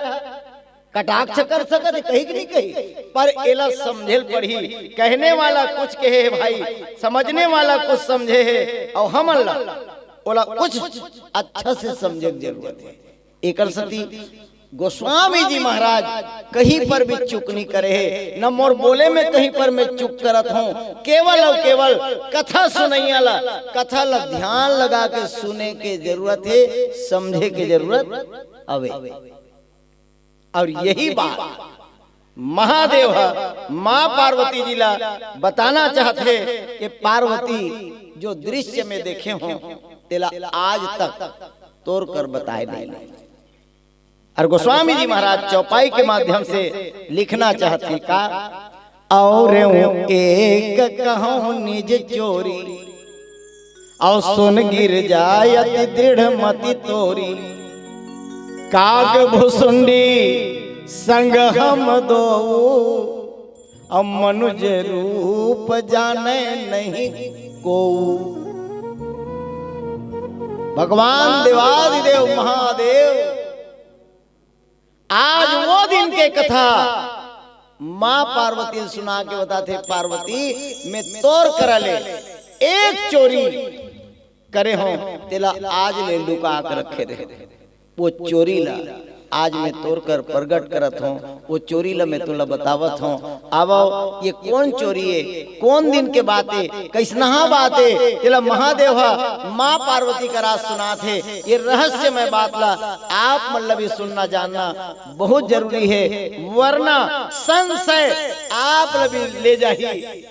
कटाक्ष कर सकत कही नहीं कही पर एला समझेल पड़ी। कहने वाला कुछ कहे है भाई समझने वाला कुछ समझे है और हम ओला कुछ अच्छा से समझे जरूरत है। एकर सती गोस्वामी जी महाराज कहीं पर भी चुप नहीं करे है न मोर बोले में कहीं पर मैं चुप करत हूँ केवल और केवल कथा सुनैया कथा ला ध्यान लगा के सुने के जरूरत है समझे के जरूरत अवे। और यही बात महादेव माँ पार्वती जी ला बताना चाहते कि पार्वती जो दृश्य में देखे हों तेला आज तक तोड़ कर बताए नहीं। और गोस्वामी जी महाराज चौपाई के माध्यम से लिखना चाहते का और एक कहूं निज चोरी और सुन गिर जाय अति दृढ़ मति तोरी काग भुसुंडी संग हम दो अब मनुज रूप जाने नहीं को। भगवान देवादिदेव महादेव आज वो दिन के कथा माँ पार्वती सुना के बताते पार्वती मैं तोर करा ले एक चोरी करे हो तेला आज ले लुका कर रखे रहे वो चोरी ला आज मैं तोड़ कर प्रगट करत हूँ वो चोरी ला मैं तुला बतावत हूँ। अब ये कौन चोरी है कौन दिन के बातें कैसना बातें तेला महादेव माँ पार्वती का राज सुना थे ये रहस्यमय बात ला आप मतलब ये सुनना जानना बहुत जरूरी है वरना संशय आप लभी ले जाही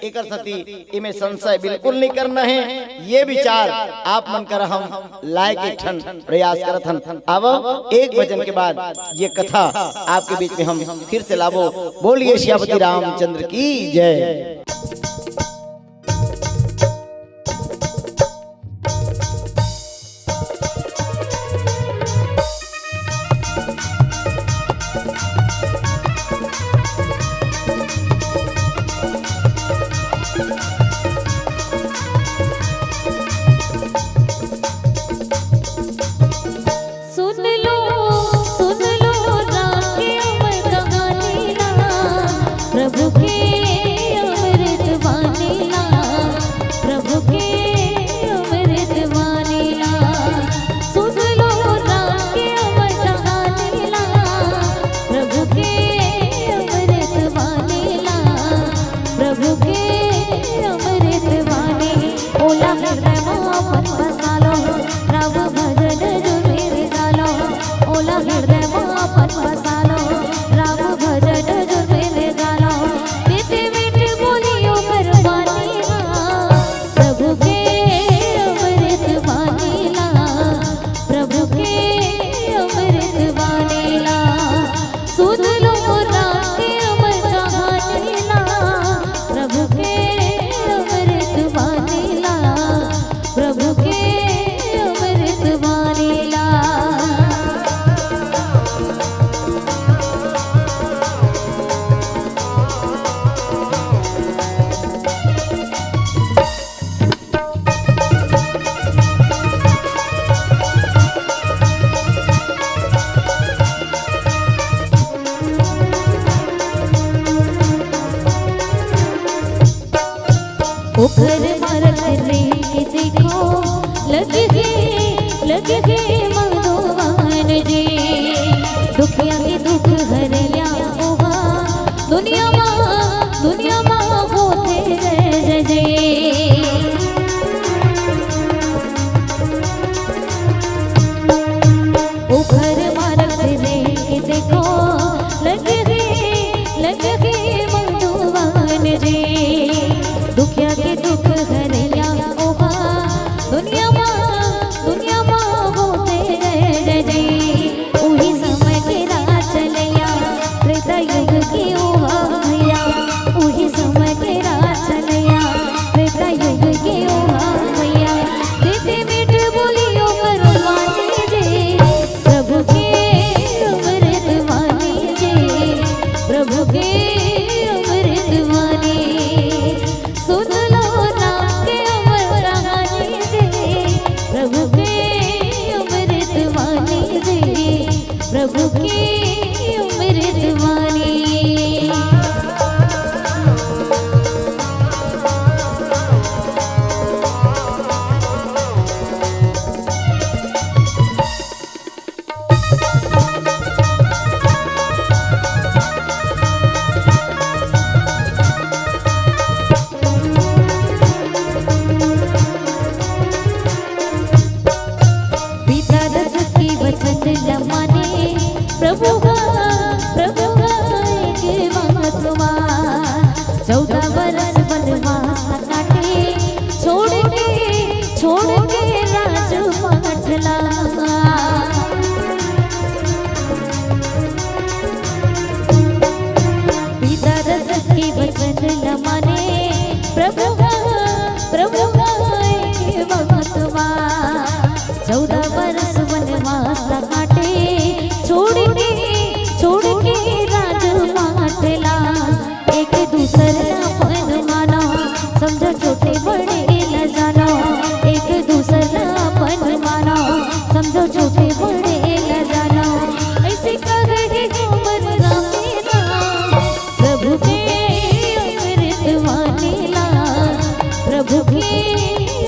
एक सती इमे संशय बिल्कुल नहीं करना है। ये विचार आप मन कर हम लाए के ठन प्रयास करत हन। अब एक भजन के बाद ये कथा आपके बीच में हम फिर से लाभो। बोलिए श्यामती रामचंद्र की जय। प्रभु की अमृत वाणी। प्रभु का एक महात्मा 14 बरस वनवास काटे छोड़ के राजपाट लाया। पिता दशरथ के वचन न माने प्रभु का एक महात्मा 14 बरस वनवास काटे छोड़ के राजपाट ला। एक दूसरा अपन माना समझो छोटे बड़े न जाना। एक दूसरा अपन माना समझो छोटे बड़े न जाना। ऐसे कहे गोबर रामेला प्रभु के अमृत वाणी ला। प्रभु के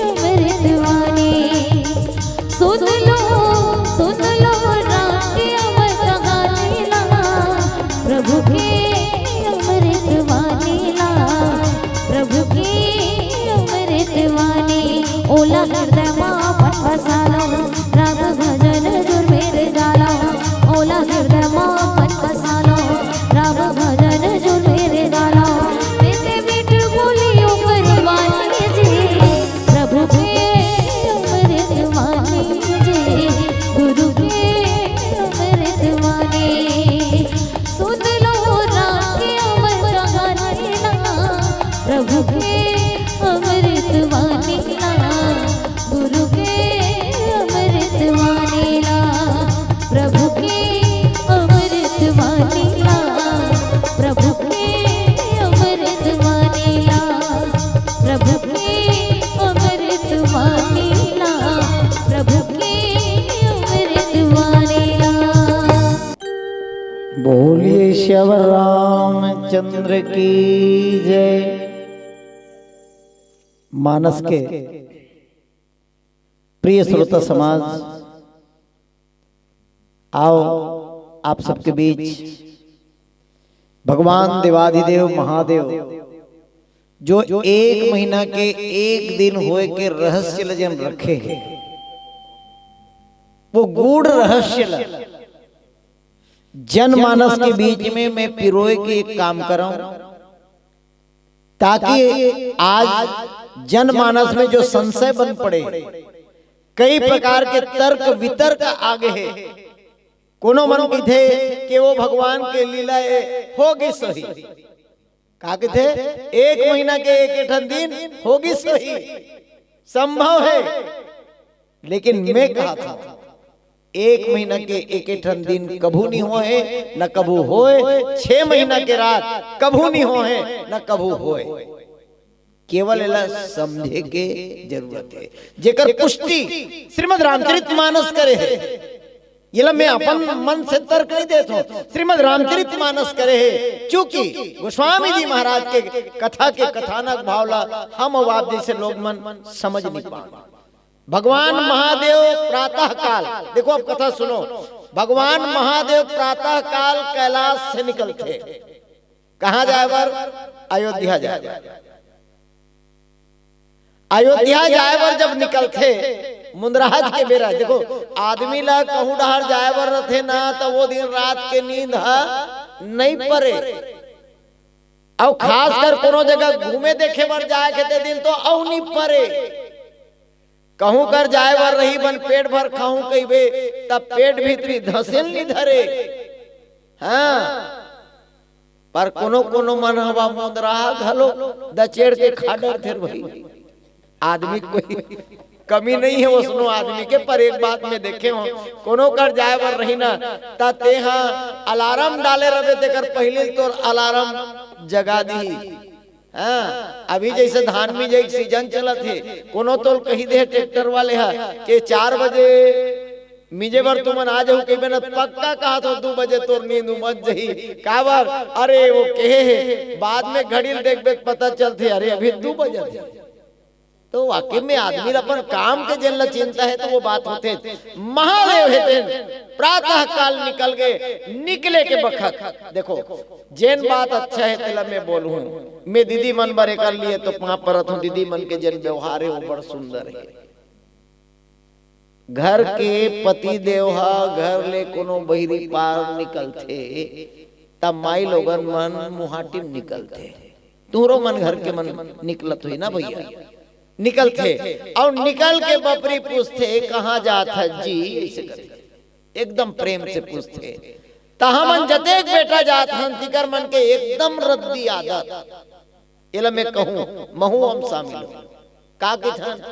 अमृत वाणी सुन लो प्रभु के अमृत वाणी ला। प्रभु के अमृत वाणी ओला हृदय मां पट बसालो राग भजन जुर मेरे जाला। ओला हृदय मां पट बसालो राग भजन जुर मेरे जाला। मेरे मीठ बोलियो परवानी जी प्रभु के अमृत वाणी जी। गुरु के अमृत वाणी सुन लो राम के अमर गाने ला। प्रभु के अमृत वाणी ला। गुरु के अमृत वाणी ला। प्रभु के अमृत वाणी ला। प्रभु के अमृत वाणी ला। प्रभु के अमृत वाणी ला। प्रभु के अमृत वाणी ला। बोलिए श्याम रामचंद्र की जय। मानस के प्रिय श्रोता समाज, आओ आप सबके बीच भगवान देवाधिदेव महादेव जो 1 महीना के 1 दिन होए के रहस्य लजन रखे हैं, वो गूढ़ रहस्य जनमानस के बीच में मैं पिरोए के एक काम कर रहा हूं, ताकि आज जनमानस में जो संशय बन पड़े, कई प्रकार के तर्क वितर्क आगे है। कोनो मन की थे कि वो भगवान के लीला होगी सही, कहा कि थे 1 महीना के 1 दिन होगी सही, संभव है। लेकिन मैं कहा था 1 महीना के 1 दिन कभू नहीं होए न कभू होए। 6 महीना के रात कभू नहीं होए न कभू होए। केवल एला समझे के जरूरत है, जेकर पुष्टि श्रीमद् रामचरितमानस करे है। ये मैं अपन मन से तर्क नहीं देता हूं, श्रीमद् रामचरितमानस करे है। चूंकि गोस्वामी जी महाराज के कथा के कथानक भावला हम और आप जैसे लोग मन समझ नहीं पाए। भगवान महादेव प्रातः काल, देखो अब कथा सुनो। भगवान महादेव प्रातः काल कैलाश से निकलते, कहां जाए बर? अयोध्या जाए। अयोध्या जाए बर जब निकलते मुंदराज के बेरा, देखो आदमी ला कहूं डहर जाए बर रथे ना तो वो दिन रात के नींद नहीं परे। और खास कर कोनो जगह घूमे देखे बर जाए के दिन तो औ नहीं परे। कहूं कर जाए बर रही बन पेट भर खाऊं कहिबे तब पेट भीतरी धसिल नहीं धरे। हाँ, पर कोनो कोनो मन हवा मुंदरा घलो दचेड़ के खाडर थे भाई। आदमी कोई कमी नहीं है उसनो आदमी के, पर एक बात में देखे हो कोनो कर जाए बर रही ना ता ते अलार्म डाले रहे तेकर पहले तो अलार्म जगा दी। हाँ, अभी जैसे धान में जैसे सीजन चला थे, कोनो तो कही दे ट्रैक्टर वाले है कि 4 बजे मिजे बर तुमन आ जाऊ कई बेना पक्का कहा तो 2 बजे तोर नींद मत जही काबर अरे वो कहे बाद में घड़ी देखबे पता चलते अरे अभी 2 बजे थे। तो वाकई में आदमी अपन काम के जन ला चिंता है तो वो बात होते महादेव है प्रातः काल निकल गए निकले के बखत देखो जैन बात अच्छा है तेला मैं बोलूं मैं दीदी मन बरे कर लिए तो वहां परत हूं दीदी मन के जन व्यवहार है वो बड़ सुंदर है। घर के पति देवहा घर ले कोनो बहिरी पार निकलते तब माई लोगन मन मुहाटी निकलते तुहरो मन घर के मन निकलत हुई ना भैया निकलते और निकल के बपरी पूछते कहाँ जात है जी ऐसे करते एकदम प्रेम से पूछते तहा मन जतेक बेटा जात हन तिकर मन के एकदम रद्दी आदत एला मैं कहूं महू हम शामिल का के थन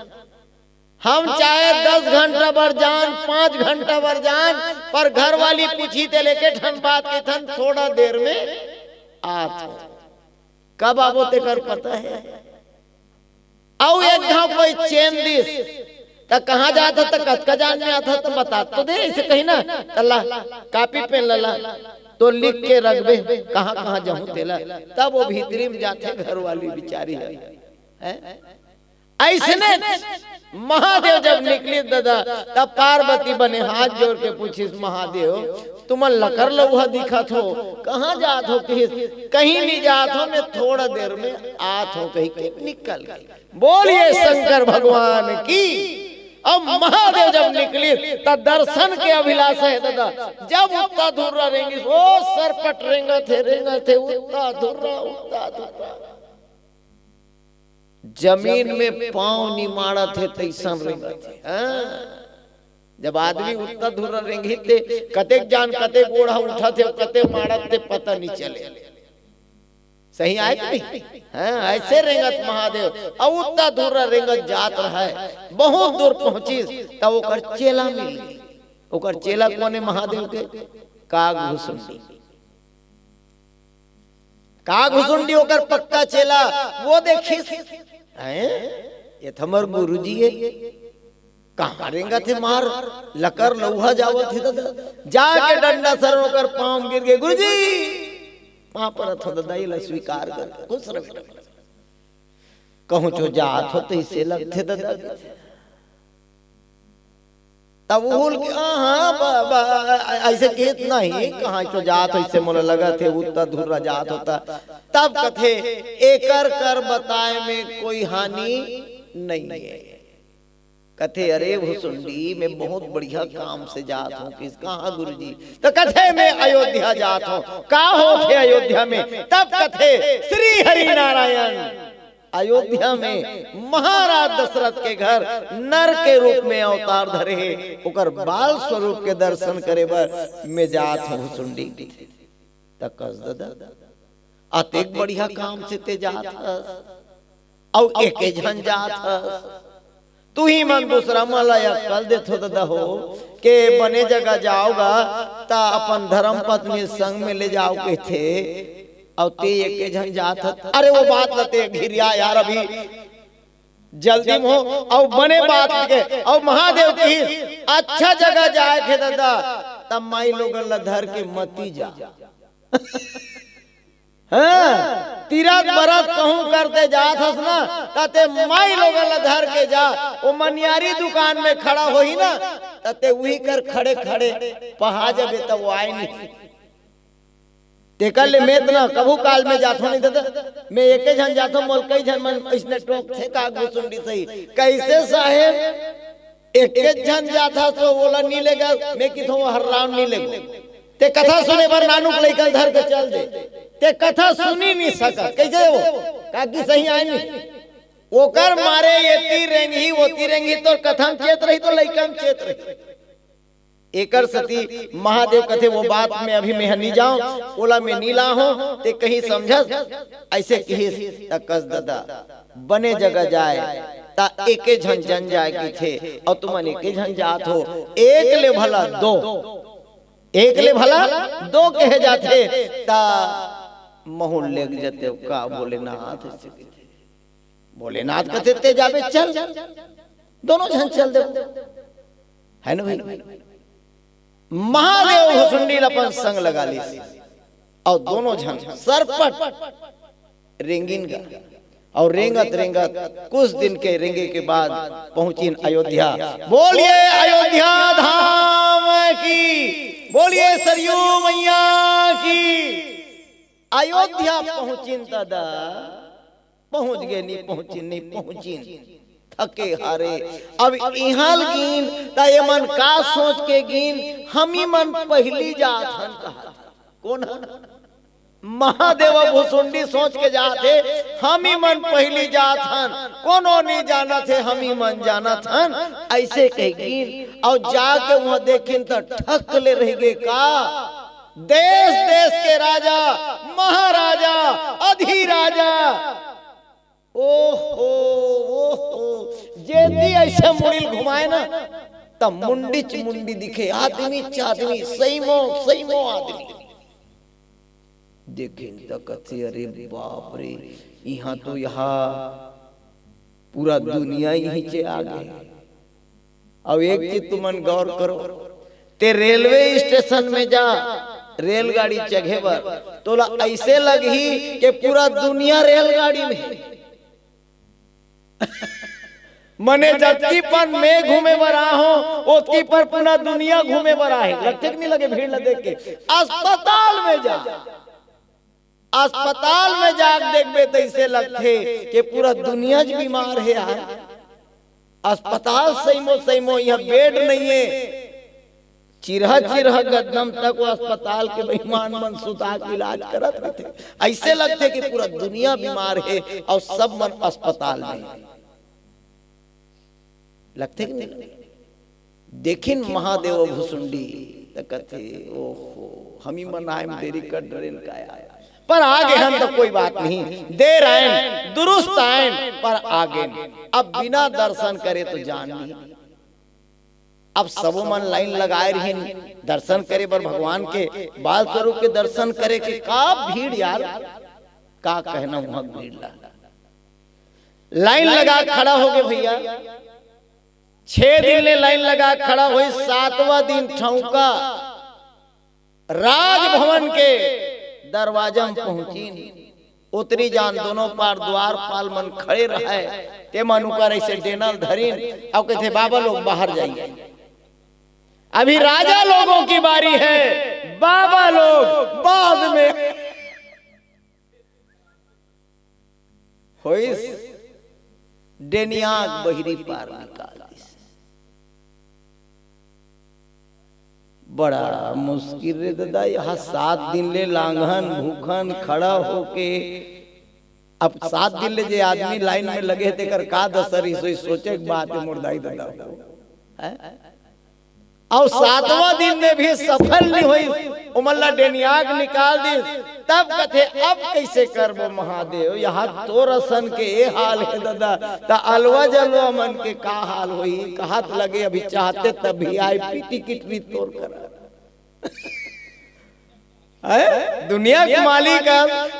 हम चाहे 10 घंटा बर जान 5 घंटा बर जान पर घर वाली पूछी ते लेके ठन बात के थन थोड़ा देर में आत कब आबो ते कर पता है औ एक घाव कोई चैन दिस त कहां जात त कतका जान में आता तो बता तो दे ऐसे कहीं ना अल्लाह कॉपी पेन लला तो लिख के रखबे कहां कहां जाऊं तेला तब वो भीतरी में जाते घर वाली बिचारी है ऐसने महादेव जब निकली दादा तब पार्वती बने हाथ जोड़ के पूछिस महादेव तुम लकर लौहा दिखत हो कहाँ जात हो कहीं नहीं जात हो मैं थोड़ा देर में आत हो कहीं के निकल गई बोलिए शंकर भगवान की। अब महादेव जब निकली तब दर्शन के अभिलाषा है दादा जब उतना धुर्रा रेंगी वो सरपट रेंगा थे उतना धुर्रा जमीन में पांव निमाड़ा थे तैसन रेंगा थे जब आदमी उतना धुर्रा रेंगी थे कतेक जान कतेक गोड़ा उठा थे कतेक माड़ा थे पता नहीं चले सही आए नहीं ऐसे रेंगत महादेव और उतना धुर्रा रेंगत जात रहा है बहुत दूर पहुंची तब ओकर चेला मिल गई ओकर चेला कोने महादेव के काग घुसुंडी ओकर पक्का चेला वो देखी ये थमर गुरुजी है कहाँ रेंगा थे मार लकर लौहा जावत थे दादा जाके डंडा सर होकर पांव गिर गए गुरुजी वहां पर थोड़ा दाई ला स्वीकार कर खुश रह कहूं जो जात हो तो इसे लगते दादा तब बोल के हाँ ऐसे कहत नहीं कहाँ तो जात हो इससे मोला लगा थे उतना धुर्रा जात होता तब कथे एकर कर बताए में कोई हानि नहीं है कथे अरे भुसुंडी मैं बहुत बढ़िया काम से जात हूँ किस कहाँ गुरुजी तो कथे मैं अयोध्या जात हूँ का हो थे अयोध्या में तब कथे श्री हरि नारायण अयोध्या में महाराज दशरथ के घर नर के रूप में अवतार धरे है ओकर बाल स्वरूप के दर्शन करे बर मैं जात हूँ भुसुंडी तकस दादा अतेक बढ़िया काम से ते जात और एके झन जात तू ही मन दूसरा मलया कल देथो दादा हो के बने जगह जाओगा ता अपन धर्म पत्नी संग में ले जाओ के थे और ते एक जन जात अरे वो बात लते घिरिया यार अभी जल्दी में हो और बने बात के और महादेव की अच्छा जगह जाए थे दादा तब माई लोगन ला धर के मती जा तीरथ बरत कहूं करते जात हस ना ताते माई लोगन ला धर के जा वो मनियारी दुकान में खड़ा होही ना ताते वही कर खड़े खड़े पहा जबे तब वो आए नहीं तेकर ले मैं ना कभू काल में जाथो नहीं दादा मैं एके जन जाथो मोल कई जन मन इसने टोक थे का घुसुंडी सही कैसे साहेब एके जन जाथा तो बोला नहीं लेगा मैं किथो हर राम नहीं लेगो ते कथा सुने पर नानुक लेकर धर के चल दे ते कथा सुनी नहीं सका कैसे वो काकी सही आई नहीं ओकर मारे ये ती रेंगी तो कथा चेत रही तो लइकन चेत रही एकर सती महादेव कथे वो बात में अभी मैं नहीं जाऊं ओला में नीला हो ते कहीं समझस ऐसे कही तकस दादा बने जगह जाए ता एके झन जन जाए की थे और तुमन एके झन जात हो एक ले भला दो एक ले भला दो कहे जाते ता महूल लेग जाते का भोलेनाथ भोलेनाथ कहते ते जाबे चल दोनों जन चल दे है ना भाई महादेव भुसुंडी अपन संग लगा ली और दोनों जन सरपट रेंगिन का और रेंगत रेंगत कुछ दिन के रेंगे के बाद पहुंची अयोध्या। बोलिए अयोध्या धाम की, बोलिए सरयू मैया की। अयोध्या पहुंची दादा, पहुंच गए नहीं पहुंची थके हारे। अब इहाल गिन ता ये मन का सोच के गिन, हम ही मन पहली जात हन कहा कौन है? महादेव भुसुंडी सोच के जाते हम ही मन पहली जात हन, कोनो नहीं जाना थे हम ही मन जाना थन। ऐसे कहेगिन और जाके वहां देखिन तो ठक ले रह गए का देश देश के राजा महाराजा अधिराजा। ओहो जेती ऐसे मुड़िल घुमाए ना तब मुंडी दिखे, आदमी चादमी सही आदमी देखें तो कथे अरे बाप रे, यहाँ तो यहाँ पूरा दुनिया ही चे आ गए। अब एक चीज तुमन गौर करो, ते रेलवे स्टेशन में जा रेलगाड़ी चढ़े बर तो ऐसे लगी कि पूरा दुनिया रेलगाड़ी में मने जबकि पर मैं घूमे बर हो ओतकी पर पूरा दुनिया घूमे बर आहे। लगते नहीं लगे भीड़ न देख के। अस्पताल में जा, अस्पताल में जाग देखबे तो ऐसे लगते कि पूरा दुनिया बीमार है यार। अस्पताल सही मो यहाँ बेड नहीं है, चिरह गदम तक वो अस्पताल के बेईमान मन सुता के इलाज करत रहते। ऐसे लगते कि पूरा दुनिया बीमार है और सब मन अस्पताल में लगते कि नहीं। देखिन महादेव भुसुंडी कहते ओहो हम ही मन आए देरी कर डरेन का आया, पर आगे हम तो कोई बात नहीं, देर आए दुरुस्त आए पर आगे। अब बिना दर्शन करे तो जान नहीं। अब सबो मन लाइन लगाए रही दर्शन करे बर भगवान के बाल स्वरूप के दर्शन करे के का भीड़ यार, का कहना वहां भीड़ लाइन लगा खड़ा हो गए भैया। 6 दिन ले लाइन लगा खड़ा हुई, 7वां दिन ठौका राजभवन के दरवाजा में पहुंची। उतरी जान दोनों पार द्वार पाल मन खड़े रहे, ते मन ऊपर ऐसे डेनल धरीन और कहते बाबा लोग बाहर जाइए, अभी राजा लोगों की बारी है, बाबा लोग बाद में। होइस डेनियाग बहिरी पार निकाल बड़ा मुश्किल रे दादा। यहाँ 7 दिन ले लांघन भूखन खड़ा होके, अब 7 दिन ले जे आदमी लाइन में लगे थे कर का दसरी सोचे बात है मुर्दाई दादा है। और 7वां दिन में भी सफल नहीं हुई, उमल्ला डेनियाग निकाल दी। तब कथे अब कैसे करबो महादेव, यहाँ तो रसन के ये हाल है दादा, ता अलवा जलवा मन के का हाल हुई। कहत लगे अभी चाहते तब भी आए पीटी किटरी तोड़ कर दुनिया के मालिक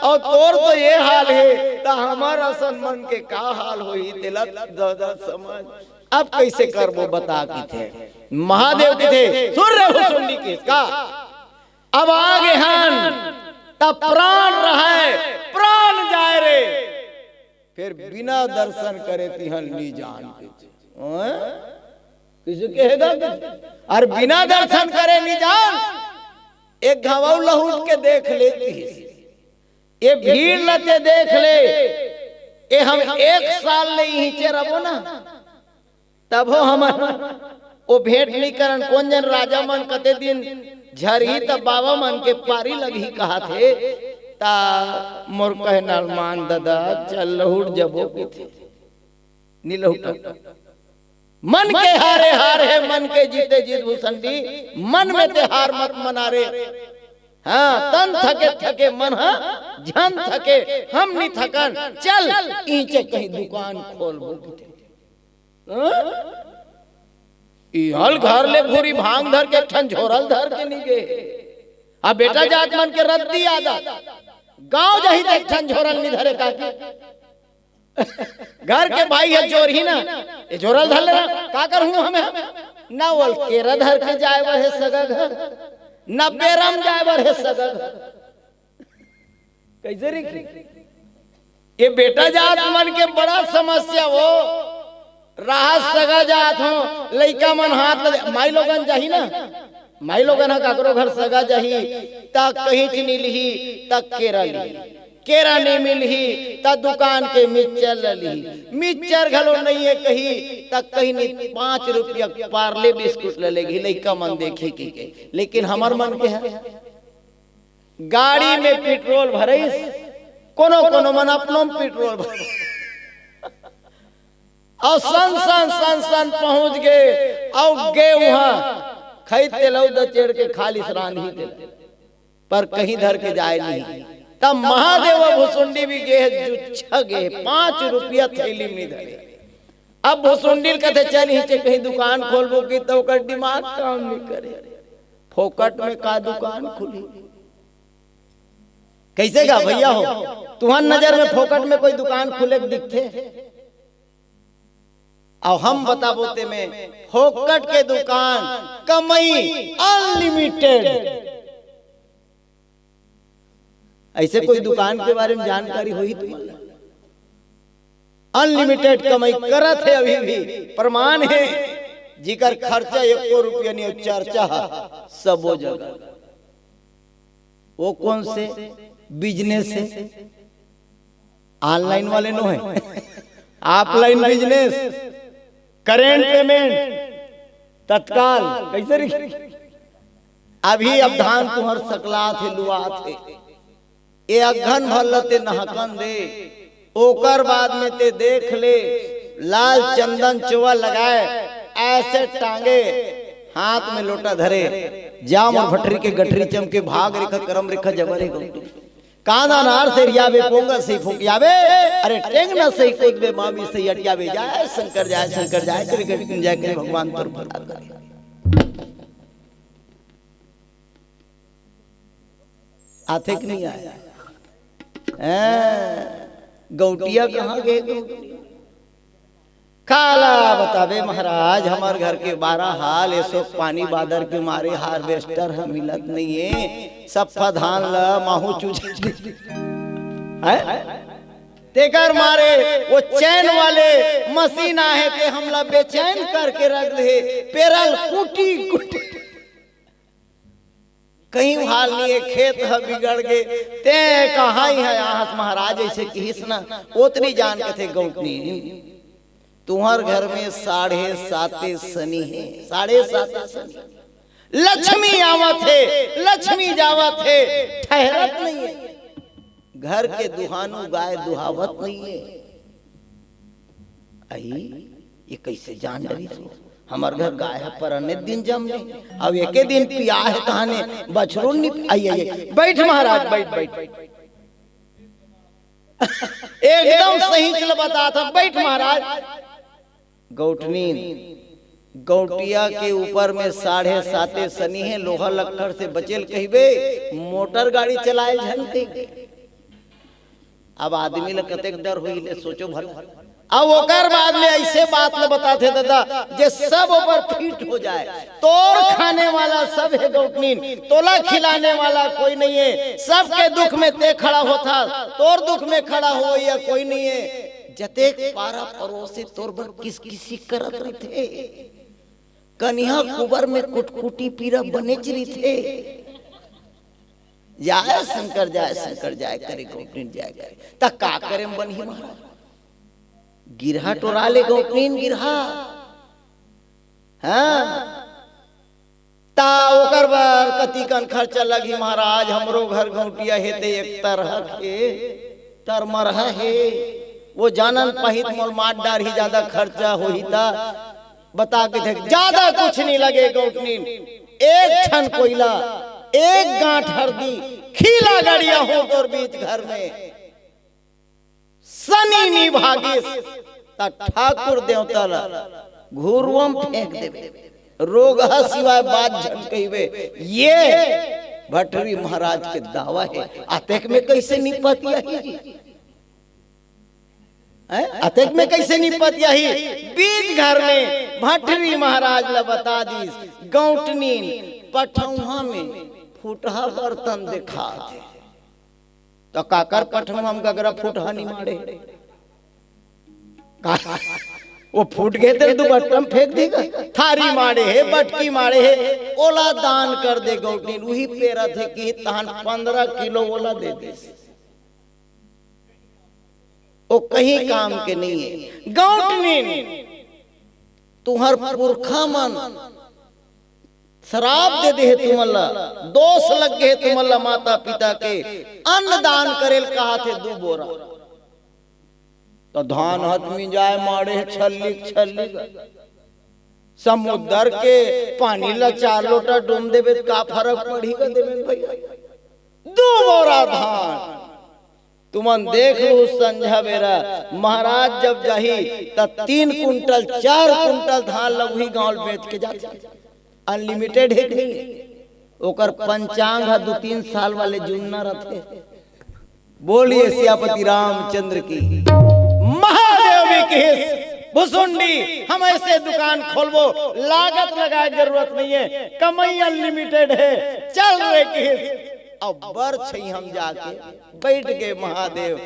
और तोर तो ये हाल है, ता हमारा रसन मन के का हाल हुई तिलक दादा समझ। अब कैसे करबो बता की थे महादेव के थे सूर्य भुसुंडी के का। अब आगे हन तब प्राण रहे प्राण जाए रे, फिर बिना दर्शन करे तिहन नी जान किसी कहेगा और बिना दर्शन करे नी जान। एक घाव लहूट के देख लेती, ये भीड़ लते देख ले, ये हम 1 साल ले यहीं चरबो ना तब हो हम वो भेंट नहीं करन। कौन जन राजा मन कते दिन झरही तब बाबा मन के पारी लगी कहा थे, ता मोर कहे नरमान दादा चल लहुट जबो के थे नी लहुट। मन के हारे हार है मन के जीते जीत भुसुंडी, मन में ते हार मत मना रे। हाँ तन थके थके मन हा झन थके हम नहीं थकन, चल ईचे कहीं दुकान खोल बोलते हल घर ले भूरी भांग धर के ठन झोरल धर के नहीं गए। अब बेटा जात मन के रद्दी आदत गांव जही तक ठन झोरल नहीं धरे का घर के भाई है जोर ही ना ये झोरल धर लेना का करूं हमें। ना वो केरा धर के जाए बर है सगा घर, ना बेरम जाए बर है सगा घर। कैसे रे ये बेटा जात मन के बड़ा समस्या हो, राहत सगा जात हो, लइका मन हाथ लगे माई लोगन जाही ना, माई लोगन हा काकरो घर सगा जाही ता कहीं च नहीं लिही ता केरा ली, केरा नहीं मिलही ता दुकान के मिक्सचर लली, मिक्सचर घलो नहीं है कहीं ता कहीं नहीं 5 रुपया पार्ले बिस्कुट ले लेगी लइका मन देखे की के। लेकिन हमर मन के है गाड़ी में पेट्रोल भरईस, कोनो कोनो मन अपनो में पेट्रोल भर और सन सन सन सन पहुंच गए और गए वहां खैते लौ द चेड़ के खाली सरान ही दे पर कहीं धर के जाए नहीं। तब महादेव भुसुंडी भी गे जुच्छा गे 5 रुपया थैली में धरे। अब भुसुंडी कहते चल ही कहीं दुकान खोलबो की तो कर दिमाग काम नहीं करे, फोकट में का दुकान खुली कैसे गा भैया हो, तुम्हारी नजर में फोकट में कोई दुकान खुले दिखते? और हम बता बोते में फोकट के दुकान कमाई अनलिमिटेड। ऐसे कोई दुकान के बारे में जानकारी हुई तुम्हारे? अनलिमिटेड कमाई करत है अभी भी, प्रमाण है जिकर खर्चा 1 रुपया नहीं चर्चा सबो जगह। वो कौन से बिजनेस है? ऑनलाइन वाले नो है, ऑफलाइन बिजनेस, करेंट पेमेंट, तत्काल कैसे रे? अभी अब धान तुहर सकला थे लुआ थे ए अघन भरलते नहकन दे, ओकर बाद में ते देख ले लाल चंदन चुवा लगाए ऐसे टांगे हाथ में लोटा धरे जाम और भटरी के गठरी चमके भाग रेखा करम रेखा जबरे कांदा नार से रियावे पोंगा से फुकियावे, अरे टेंगना से कूदबे मामी से अटियावे, जाए शंकर जाए तेरे गठिन जाए करे भगवान तोर भला करे। आथे कि नहीं आया? गौटिया कहाँ गए? काला बतावे महाराज हमार घर के 12 हाल ऐसो पानी बादर के मारे हार्वेस्टर हम मिलत नहीं है, सफा धान ला माहू चूझे तेकर मारे वो चैन वाले मशीन आहे ते हमला बेचैन करके रख दे, पेरल कुटी कुटी कहीं हाल नहीं है, खेत है बिगड़ गए ते कहाँ ही है यहाँ महाराज ऐसे किस ना उतनी जान के थे गौतनी तुम्हार घर में 7.5 शनि है, 7.5 शनि, लक्ष्मी आवत है लक्ष्मी जावत है, ठहरत नहीं है, घर के दुहानु गाय दुहावत नहीं है। आई ये कैसे जान डरी थी? हमार घर गाय है पर अन्य दिन जम नहीं, अब एक दिन पिया है कहाने बछरू नहीं। आई बैठ महाराज बैठ एकदम सही चल बता था, बैठ महाराज। गौटनी गौटिया के ऊपर में 7.5 शनि है, लोहा लक्कड़ से बचेल कहिबे, मोटर गाड़ी चलाए झनते। अब आदमी ल कतेक डर हुई ले सोचो भला। अब ओकर बाद में ऐसे बात न बताते दादा जे सब ऊपर फिट हो जाए, तोर खाने वाला सब है गौटनी, तोला खिलाने वाला कोई नहीं है, सबके दुख में ते खड़ा होता, तोर दुख में खड़ा हो या कोई नहीं है। जतेक पारा परोसे तोर बर किस किसी करत रहे, कन्या कुबर में कुटकुटी पीरा बने चरी थे। जाए शंकर जाए करे गौटनी जाए करे ता का करे बनी महाराज, गिरहा टोरा ले गौटनी गिरहा। हाँ ता ओकर बार कति कन खर्चा लगी महाराज, हमरो घर गौटिया हेते एक तरह के तरमरहा है, वो जानन पहित मोल माट डार ही ज्यादा खर्चा हो ही था। बता के थे ज्यादा कुछ नहीं लगे गौटनी, एक छन कोयला, एक गांठ हरदी, खीला गड़िया हो तोर बीच घर में, शनि नी भागिस ता ठाकुर देवता ला घुरुम फेंक देवे, रोग सिवाय बात झन कहिबे। ये भटरी महाराज के दावा है। अतेक में कैसे निपतिया ही, अतेक में कैसे निपतिया ही? बीच घर में भटरी महाराज ला बता दी गौटनी पठौहा में फुटहा बर्तन दिखा दे तो काकर पठौहा में गगरा फुटहा नहीं मारे वो फूट गए थे तो बटन फेंक देगा थारी मारे है बटकी मारे है ओला दान कर दे गौटनी वही पेरा थे कि तहन 15 किलो ओला दे दे वो कहीं काम के नहीं है गौटनी तुम्हार पुरखा मन शराब दे दे तुमल्ला दोष लग गए तुमल्ला माता पिता के अन्न दान करेल कहा थे 2 बोरा तो धान हाथ में जाए मारे छल्ली समुद्र के पानी ला 4 लोटा डूम देवे का फर्क पड़ेगा देवे भैया 2 बोरा धान तुमन देख लो संझा बेरा महाराज जब जाही तब 3 कुंटल 4 कुंटल धान लगही गांव बेच के जाते अनलिमिटेड है नहीं ओकर पंचांग 2-3 साल वाले जुन्ना रहते। बोलिए सियापति रामचंद्र की महादेव की भुसुंडी हम ऐसे दुकान खोलबो लागत लगाए जरूरत नहीं है कमाई अनलिमिटेड है चल रहे की अब बर छई हम जाके बैठ गए महादेव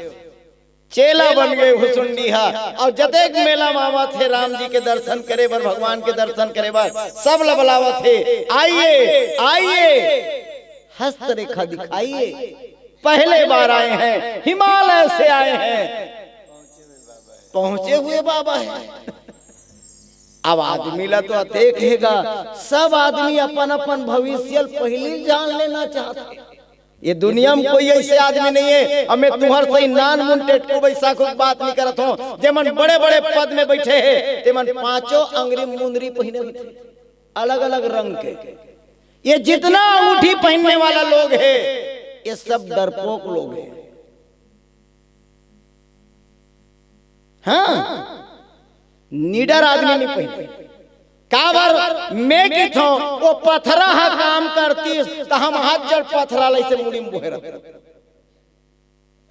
चेला बन गए भुसुंडी हा और जतेक मेला मामा थे राम जी के दर्शन करे बर भगवान के दर्शन करे बर सब लबलावा थे आइए आइए हस्तरेखा दिखाइए पहले बार आए हैं हिमालय से आए हैं पहुंचे हुए बाबा है अब आदमी ला तो देखेगा सब आदमी अपन अपन भविष्य पहले जान लेना चाहते ये दुनिया में कोई ऐसे आदमी नहीं है हमें तुहर सही नान मुंटेट को वैसा कुछ बात नहीं करत हो जेमन बड़े बड़े पद में बैठे हैं तेमन 5 अंगरी मुंदरी पहने बैठे अलग अलग रंग के ये जितना अंगूठी पहनने वाला लोग है ये सब डरपोक लोग हैं हाँ निडर आदमी नहीं पहने काबर मैं की थो वो पथरा हा काम करती तो हम हाथ जड़ पथरा ले से मुड़ी में बोहरा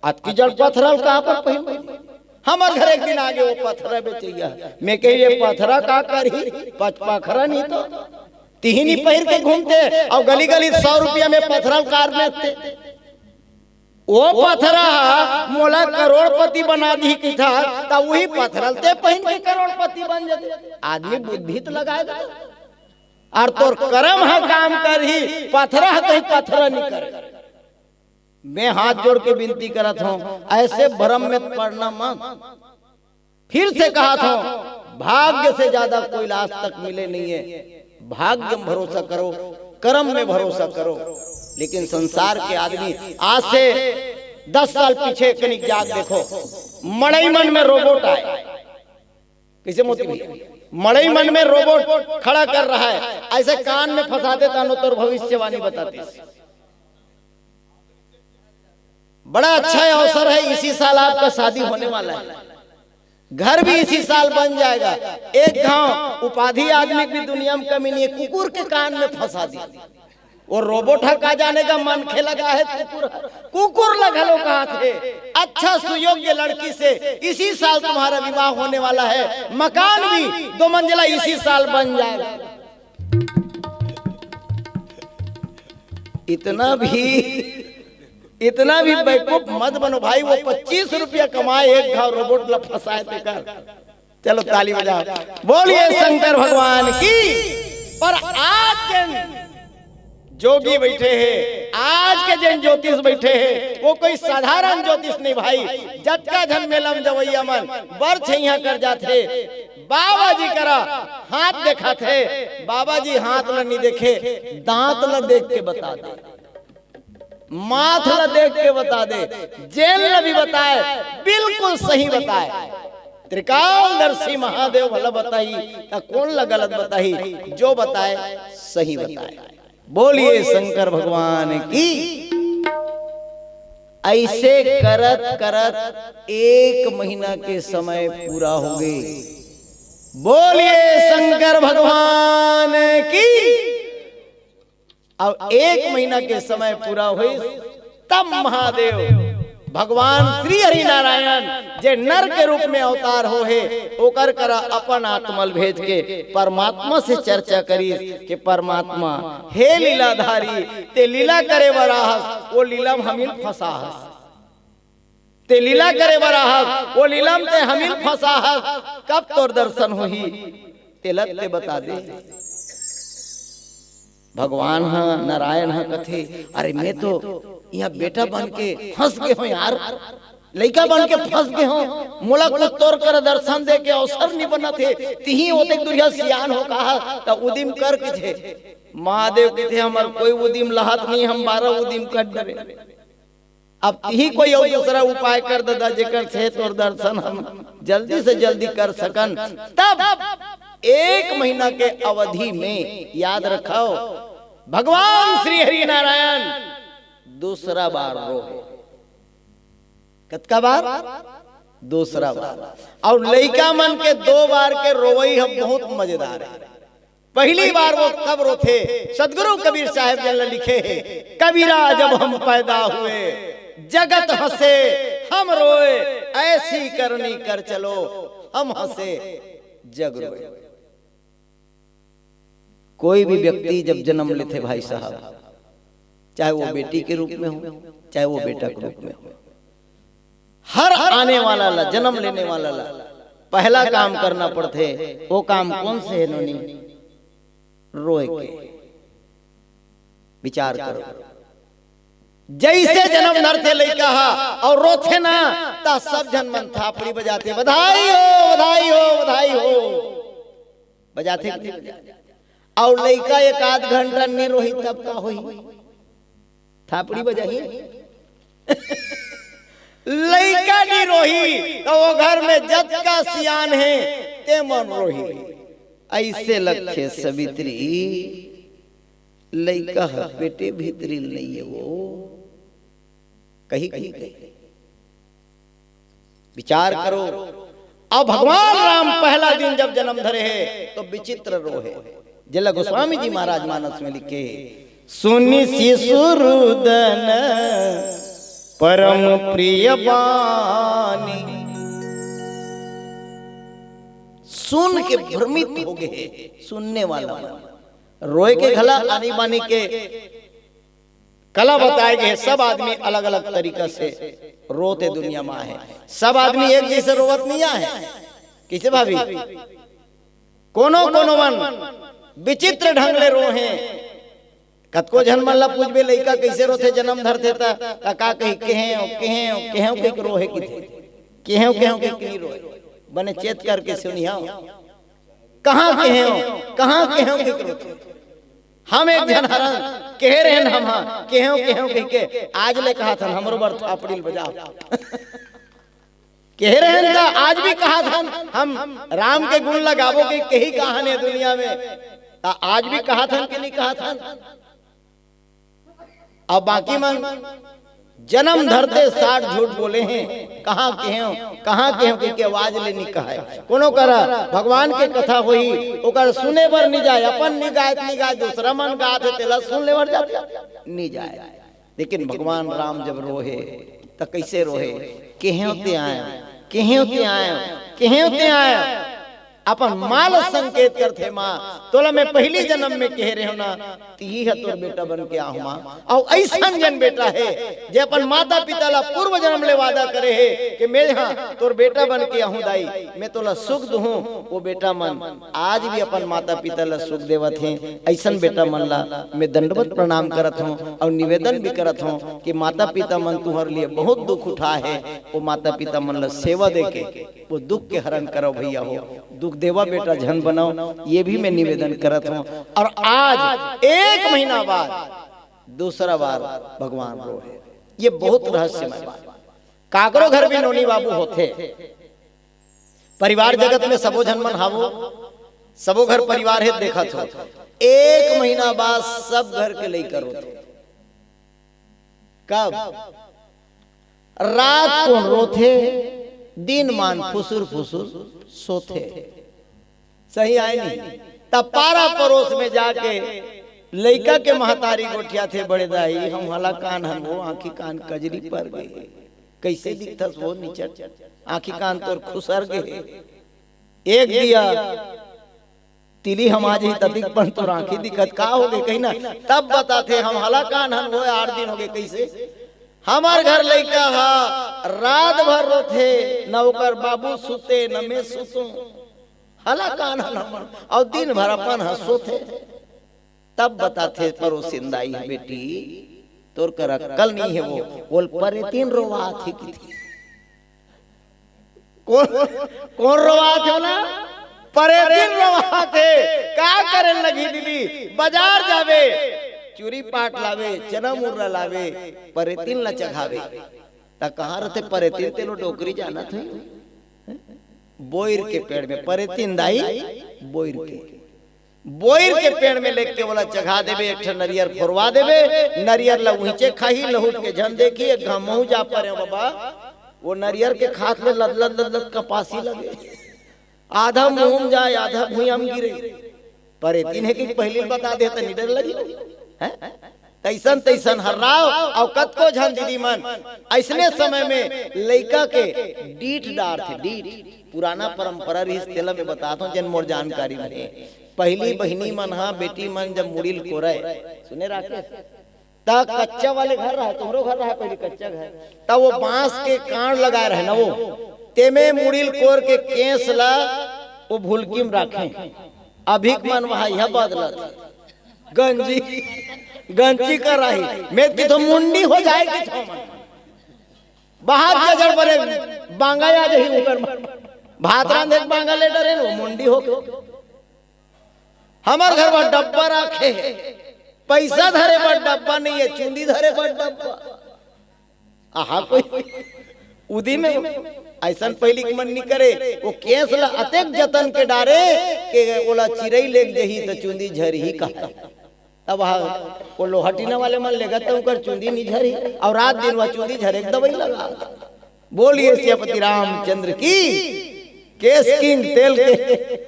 आज की जड़ पथरा कहां पर पहन हमारे घर एक दिन आगे वो पथरा बेचैया मैं कही ये पथरा का करी पचपखरा नहीं तो तिहनी पहिर के घूमते और गली गली 100 रुपया में पथरा कार बेचते वो पथरा मोला करोड़पति बना दी की था तो वही पथरलते पहन के करोड़पति बन जाते आदमी बुद्धि तो लगाएगा और तोर कर्म है काम कर ही पथरा है कहीं पथरा नहीं करे मैं हाथ जोड़ के विनती करत हूँ ऐसे भ्रम में पड़ना मत फिर से कहा था भाग्य से ज्यादा कोई आज तक मिले नहीं है भाग्य में भरोसा करो कर्म में भरोसा करो लेकिन संसार के आदमी आज से 10 साल पीछे कनिक जाग देखो मड़ई मन में रोबोट आए किसे मोती भैया मड़ई मन में रोबोट खड़ा कर रहा है ऐसे कान में फंसा देता नो तो भविष्यवाणी बताते बड़ा अच्छा अवसर है इसी साल आपका शादी होने वाला है घर भी इसी साल बन जाएगा एक गांव उपाधि आदमी की दुनिया में कमी नहीं है कुकुर के कान में फंसा दिया और रोबोट का जाने का मन खे लगा है कुकुर लगा लो कहा थे अच्छा सुयोग्य लड़की से इसी साल तुम्हारा विवाह होने वाला है मकान भी 2 मंजिला इसी साल बन जाएगा इतना भी बेवकूफ मत बनो भाई वो 25 रुपया कमाए एक घाव रोबोट ला फंसाए थे कर चलो ताली बजाओ बोलिए शंकर भगवान की पर आज जोगी बैठे हैं आज के जन ज्योतिष बैठे हैं वो कोई साधारण ज्योतिष नहीं भाई जटका झन मेलम जवैया मन बर छैया कर जाते बाबा जी करा हाथ देखा थे बाबा जी हाथ ला नहीं देखे दांत ला देख के बता दे माथ ला देख के बता दे जेल ला भी बताए बिल्कुल सही बताए त्रिकालदर्शी महादेव भला बताई या कौन ला गलत बताई जो बताए सही बताए बोलिए शंकर भगवान की ऐसे करत करत 1 महीना के समय पूरा हो गए बोलिए शंकर भगवान की अब 1 महीना के समय पूरा हुई तब महादेव भगवान श्री हरि नारायण जे नर के रूप में अवतार हो है ओकर करा अपन आत्मल भेज के परमात्मा से चर्चा करी कि परमात्मा हे लीलाधारी ते लीला करे बराहस वो लीलम हमिल फसाहस, ते लीला करे बराहस वो लीलम ते हमिल फसाहस, कब तोर दर्शन होही तेलत ते बता दे। भगवान हा नारायण हा कथे अरे मैं तो यहाँ बेटा बन के फंस गए हो यार, लड़का बन के फंस गए हो, मोला को तोड़ कर दर्शन दे के अवसर नहीं बना थे, तिही होते दुनिया सियान हो कहा तो उदिम कर के थे महादेव के थे हमार कोई उदिम लहत नहीं, हम 12 उदिम कर डरे, अब तिही कोई और दूसरा उपाय कर ददा जेकर से तोर दर्शन हम जल्दी से जल्दी कर सकन। तब 1 महीना के अवधि में याद रखो भगवान श्री हरि नारायण दूसरा बार रोए, कतका बार? दूसरा बार। और लइका मन के 2 बार के रोवई है बहुत मजेदार है। पहली बार वो कब रोथे? सदगुरु कबीर साहब जी लिखे है, कबीरा जब हम पैदा हुए जगत हंसे हम रोए, ऐसी करनी कर चलो हम हंसे जग रोए। कोई भी व्यक्ति जब जन्म लेते भाई साहब, चाहे वो बेटी के रूप में हो चाहे वो बेटा के रूप में हो, हर आने वाला ला जन्म लेने वाला ला पहला काम करना पड़ते, वो काम कौन से है नोनी? रोए के। विचार करो, जैसे जन्म नर थे लइका और रोथे ना ता सब जन मन थापड़ी बजाते, बधाई हो बधाई हो बधाई हो बजाते, और लइका 1 आध घंटा नहीं रोही तब का होई? थापड़ी बजाही लइका नहीं रोही तो वो घर में जत का सियान है ते मन रोही। ऐसे लक्ष्य सवित्री लइका बेटे भीतरी नहीं है वो कहीं कहीं कहीं। विचार करो, अब भगवान राम पहला दिन जब जन्म धरे है तो विचित्र रोहे। जिला गोस्वामी जी महाराज मानस में लिखे, सुनि शिशुरुदन परम प्रिय बानी, सुन के भ्रमित हो गए सुनने वाला मन। रोए के घला आनी बानी के कला बताए गए। सब आदमी अलग अलग तरीका से रोते दुनिया में है, सब आदमी एक जैसे रोवत नहीं है। किसे भाभी कोनो कोनो मन विचित्र ढंग ले रोहे। कतको जन मन ला पूछबे लइका कैसे रोथे जन्म धरथे ता का कही केहे के रोहे की थे केहे के नहीं रोए, बने चेत करके सुनिया कहां केहे के रोथे। हम एक जन हरन कह रहे हैं, हम केहे के आज ले कहा था हमरो बर थापड़ी बजाओ कह रहे हैं, आज भी कहा था हम राम के गुण लगाबो के कही कहानी दुनिया में, आज भी कहा था कि नहीं कहा था। अब बाकी मन जन्म धरते 60 झूठ बोले हैं, कहाँ के के आवाज ले नहीं कहा है। कोनो करा भगवान के कथा होई ओकर सुने बर नहीं जाए, अपन नहीं गाय दूसरा मन गात है तेला सुन ले बर जाते नहीं जाए। लेकिन भगवान राम जब रोहे तो कैसे रोहे? केहे आए अपन माल संकेत करते माँ तोला मैं पहली जन्म में कह रहे हो ना ती है तोर बेटा बन के आहू माँ। और ऐसा जन बेटा है जे अपन माता पिता ला पूर्व जन्म ले वादा करे है कि मैं हाँ तोर बेटा बन के आहू दाई, मैं तोला सुख दूं। वो बेटा मन आज भी अपन माता पिता ला सुख देवत है। ऐसा बेटा मन ला मैं दंडवत प्रणाम करत हूँ और निवेदन भी करत हूँ कि माता पिता मन तुम्हारे लिए बहुत दुख उठा है, वो माता पिता मन ला सेवा दे के वो दुख के हरण करो भैया हो, दुख देवा बेटा झन बनाओ, ये भी मैं निवेदन करत हूँ। और आज 1 महीना बाद दूसरा बार भगवान रोए, ये बहुत रहस्यमय बात। काकरो घर भी नोनी बाबू होते, परिवार जगत में सबो झन मन हावो, सबो घर परिवार है देखा था। 1 महीना बाद सब घर के लेकर रोते। कब? रात को रोते, दिन मान फुसुर सोते। सही आए नहीं? तब पारा पड़ोस में जाके लइका के महतारी गोठिया थे बड़े दाई हम हला कान हम वो आंखी कान कजरी पर गई कैसे दिखता वो नीचे आंखी कान तोर खुसर गए एक दिया तिली हम आज ही तदिक पर तो आंखी दिक्कत का हो गई कहीं ना तब बताते हम हला कान हम वो 8 दिन हो गए कैसे हमार घर लइका हा रात भर रोथे न ओकर बाबू सुते न मैं सुतूं हला कान हम और दिन भर अपन हंसो थे तब बताते परोसिंदाई बेटी तोर कर अक्कल नहीं है वो बोल परे 3 रोवा थी की थी कौन रोवा थे ना परे 3 रोवा थे का करे लगी दीदी बाजार जावे चूरी पाट लावे चना मुर्रा लावे परे 3 ला चघावे ता कहां रहते परे 3 तेलो डोकरी जाना थे बोइर के पेड़ में परे 3 दाई बोइर के पेड़ में लेके बोला चघा देवे एक नरियर फोरवा देवे नरियर ला ऊंचे खाही लहुट के झन देखी घमहू जा परे बाबा वो नरियर के खात में लद लद कपासी लगे आधा मुंह जाए आधा भुइयां में गिरे परे 3 है कि पहले बता दे त निडर लगी हैं तैसन तैसन हर्राव और कतको झन दीदी मन ऐसने समय में लइका के डीठ डार थे डीठ पुराना परंपरा रिस तेला में बताता हूं जन मोर जानकारी में पहली बहिनी मन हा बेटी मन जब मुड़िल कोरे सुने राकेश ता कच्चा वाले घर रहा तुमरो घर रहा पहले कच्चा घर ता वो बांस के कांड लगाए रहे ना वो तेमे मुड़िल कोर के केस ला वो भुलकीम रखे अभिक मन वहां यह बदलत गंजी कर रही मैं की तो मुंडी हो जाएगी तो बाहर जजड़ बने बांगा आ जाही ऊपर भातरा देख बांगा ले डरे वो मुंडी हो हमार घर में डब्बा रखे पैसा धरे पर डब्बा नहीं है चुंदी धरे पर डब्बा आहा कोई उदी में ऐसा पहली के मन नहीं करे वो केस ला अतेक जतन के डारे के ओला चिरई लेग जही तो चुंदी झरी ही का अब वो लोहटीना वाले मन लेगा तो उनकर चुंदी नहीं झरी और रात दिन वह चुंदी झरे दवाई लगा बोलिए सियापति रामचंद्र की केस किंग तेल के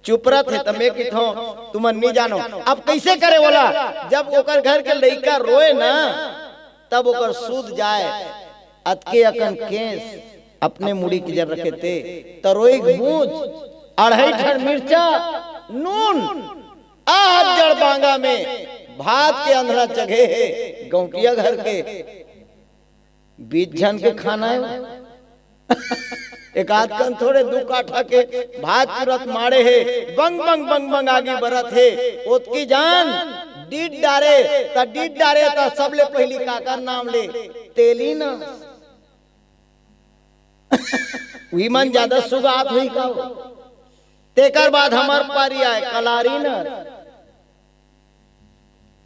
चुपरत है तमे की थो तुम नहीं जानो अब कैसे करे बोला जब ओकर घर के लइका रोए ना तब ओकर सूद जाए अतके अकन केस अपने मुड़ी की जर रखे थे तरोई गूंज 2.5 ठन मिर्चा नून आज जड़ बांगा में भात के अंधरा चघे है गौटिया घर के 20 जन के खाना है एक आध कन थोड़े 2 काठा के भात तुरंत मारे है बंग बंग बंग बंग आगे बरत है ओतकी जान डीड डारे ता सबले पहली काकर नाम ले तेली ना विमन ज्यादा सुगात हुई का तेकर बाद हमार पारी आए कलारी ना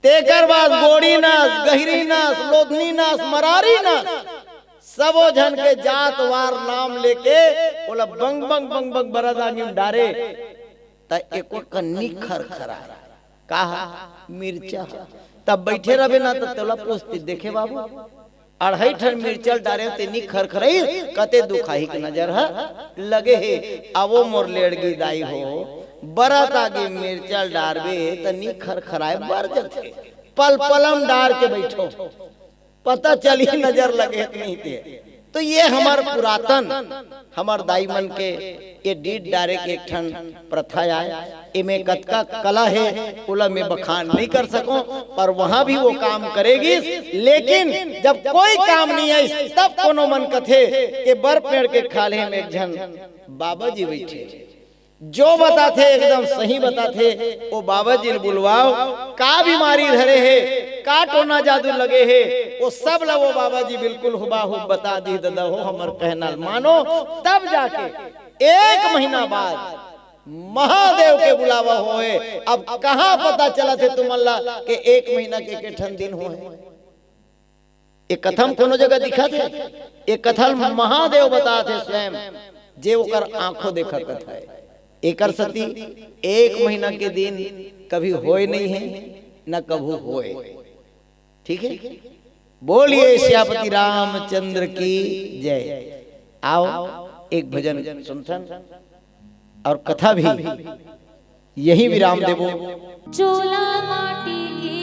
तेकर बाद गोड़ी नास गहरी नास लोधनी नास मरारी नास सबो जन के जात वार नाम लेके बोला बंग बंग बंग बंग बरदानी डारे ता एको कन्नी खरखरा कहा मिर्चा तब बैठे रहे ना तो तोला पूछती देखे बाबू 2.5 ठन मिर्चल डारे तेनी खरखरई कते दुखाई के नजर है लगे है आवो मोर लेड़गी दाई हो बरत आगे मिर्चल डारबे तनी खरखराए बर जथे पल पलम डार के बैठो पता चली नजर लगे नहीं थे तो ये हमार पुरातन हमार दाई मन के ये डीड डारे के एक ठन प्रथा आए इमे कतका कला है उला में बखान नहीं कर सको पर वहां भी वो काम करेगी लेकिन जब कोई काम नहीं है तब कोनो मन कथे के बर पेड़ के खाले में एक जन बाबा जी बैठे जो बताते एकदम सही बताते वो बाबा जी ने बुलवाओ का बीमारी धरे है का टोना जादू लगे है वो सब ला वो बाबा जी बिल्कुल हुबाहु बता दी दादा हो हमर कहना मानो तब जाके 1 महीना बाद महादेव के बुलावा होए अब कहाँ पता चला थे तुम अल्लाह के 1 महीना के ठन दिन होए एक कथम कोनो जगह दिखा थे एक कथल महादेव बता थे स्वयं जे ओकर आंखों देखा कथा है एकर सती 1 महीना के दिन कभी होए नहीं है न कभू होए ठीक है बोलिए श्यापति रामचंद्र की जय आओ एक भजन सुनसन और कथा भी यही विराम देवो चोला माटी की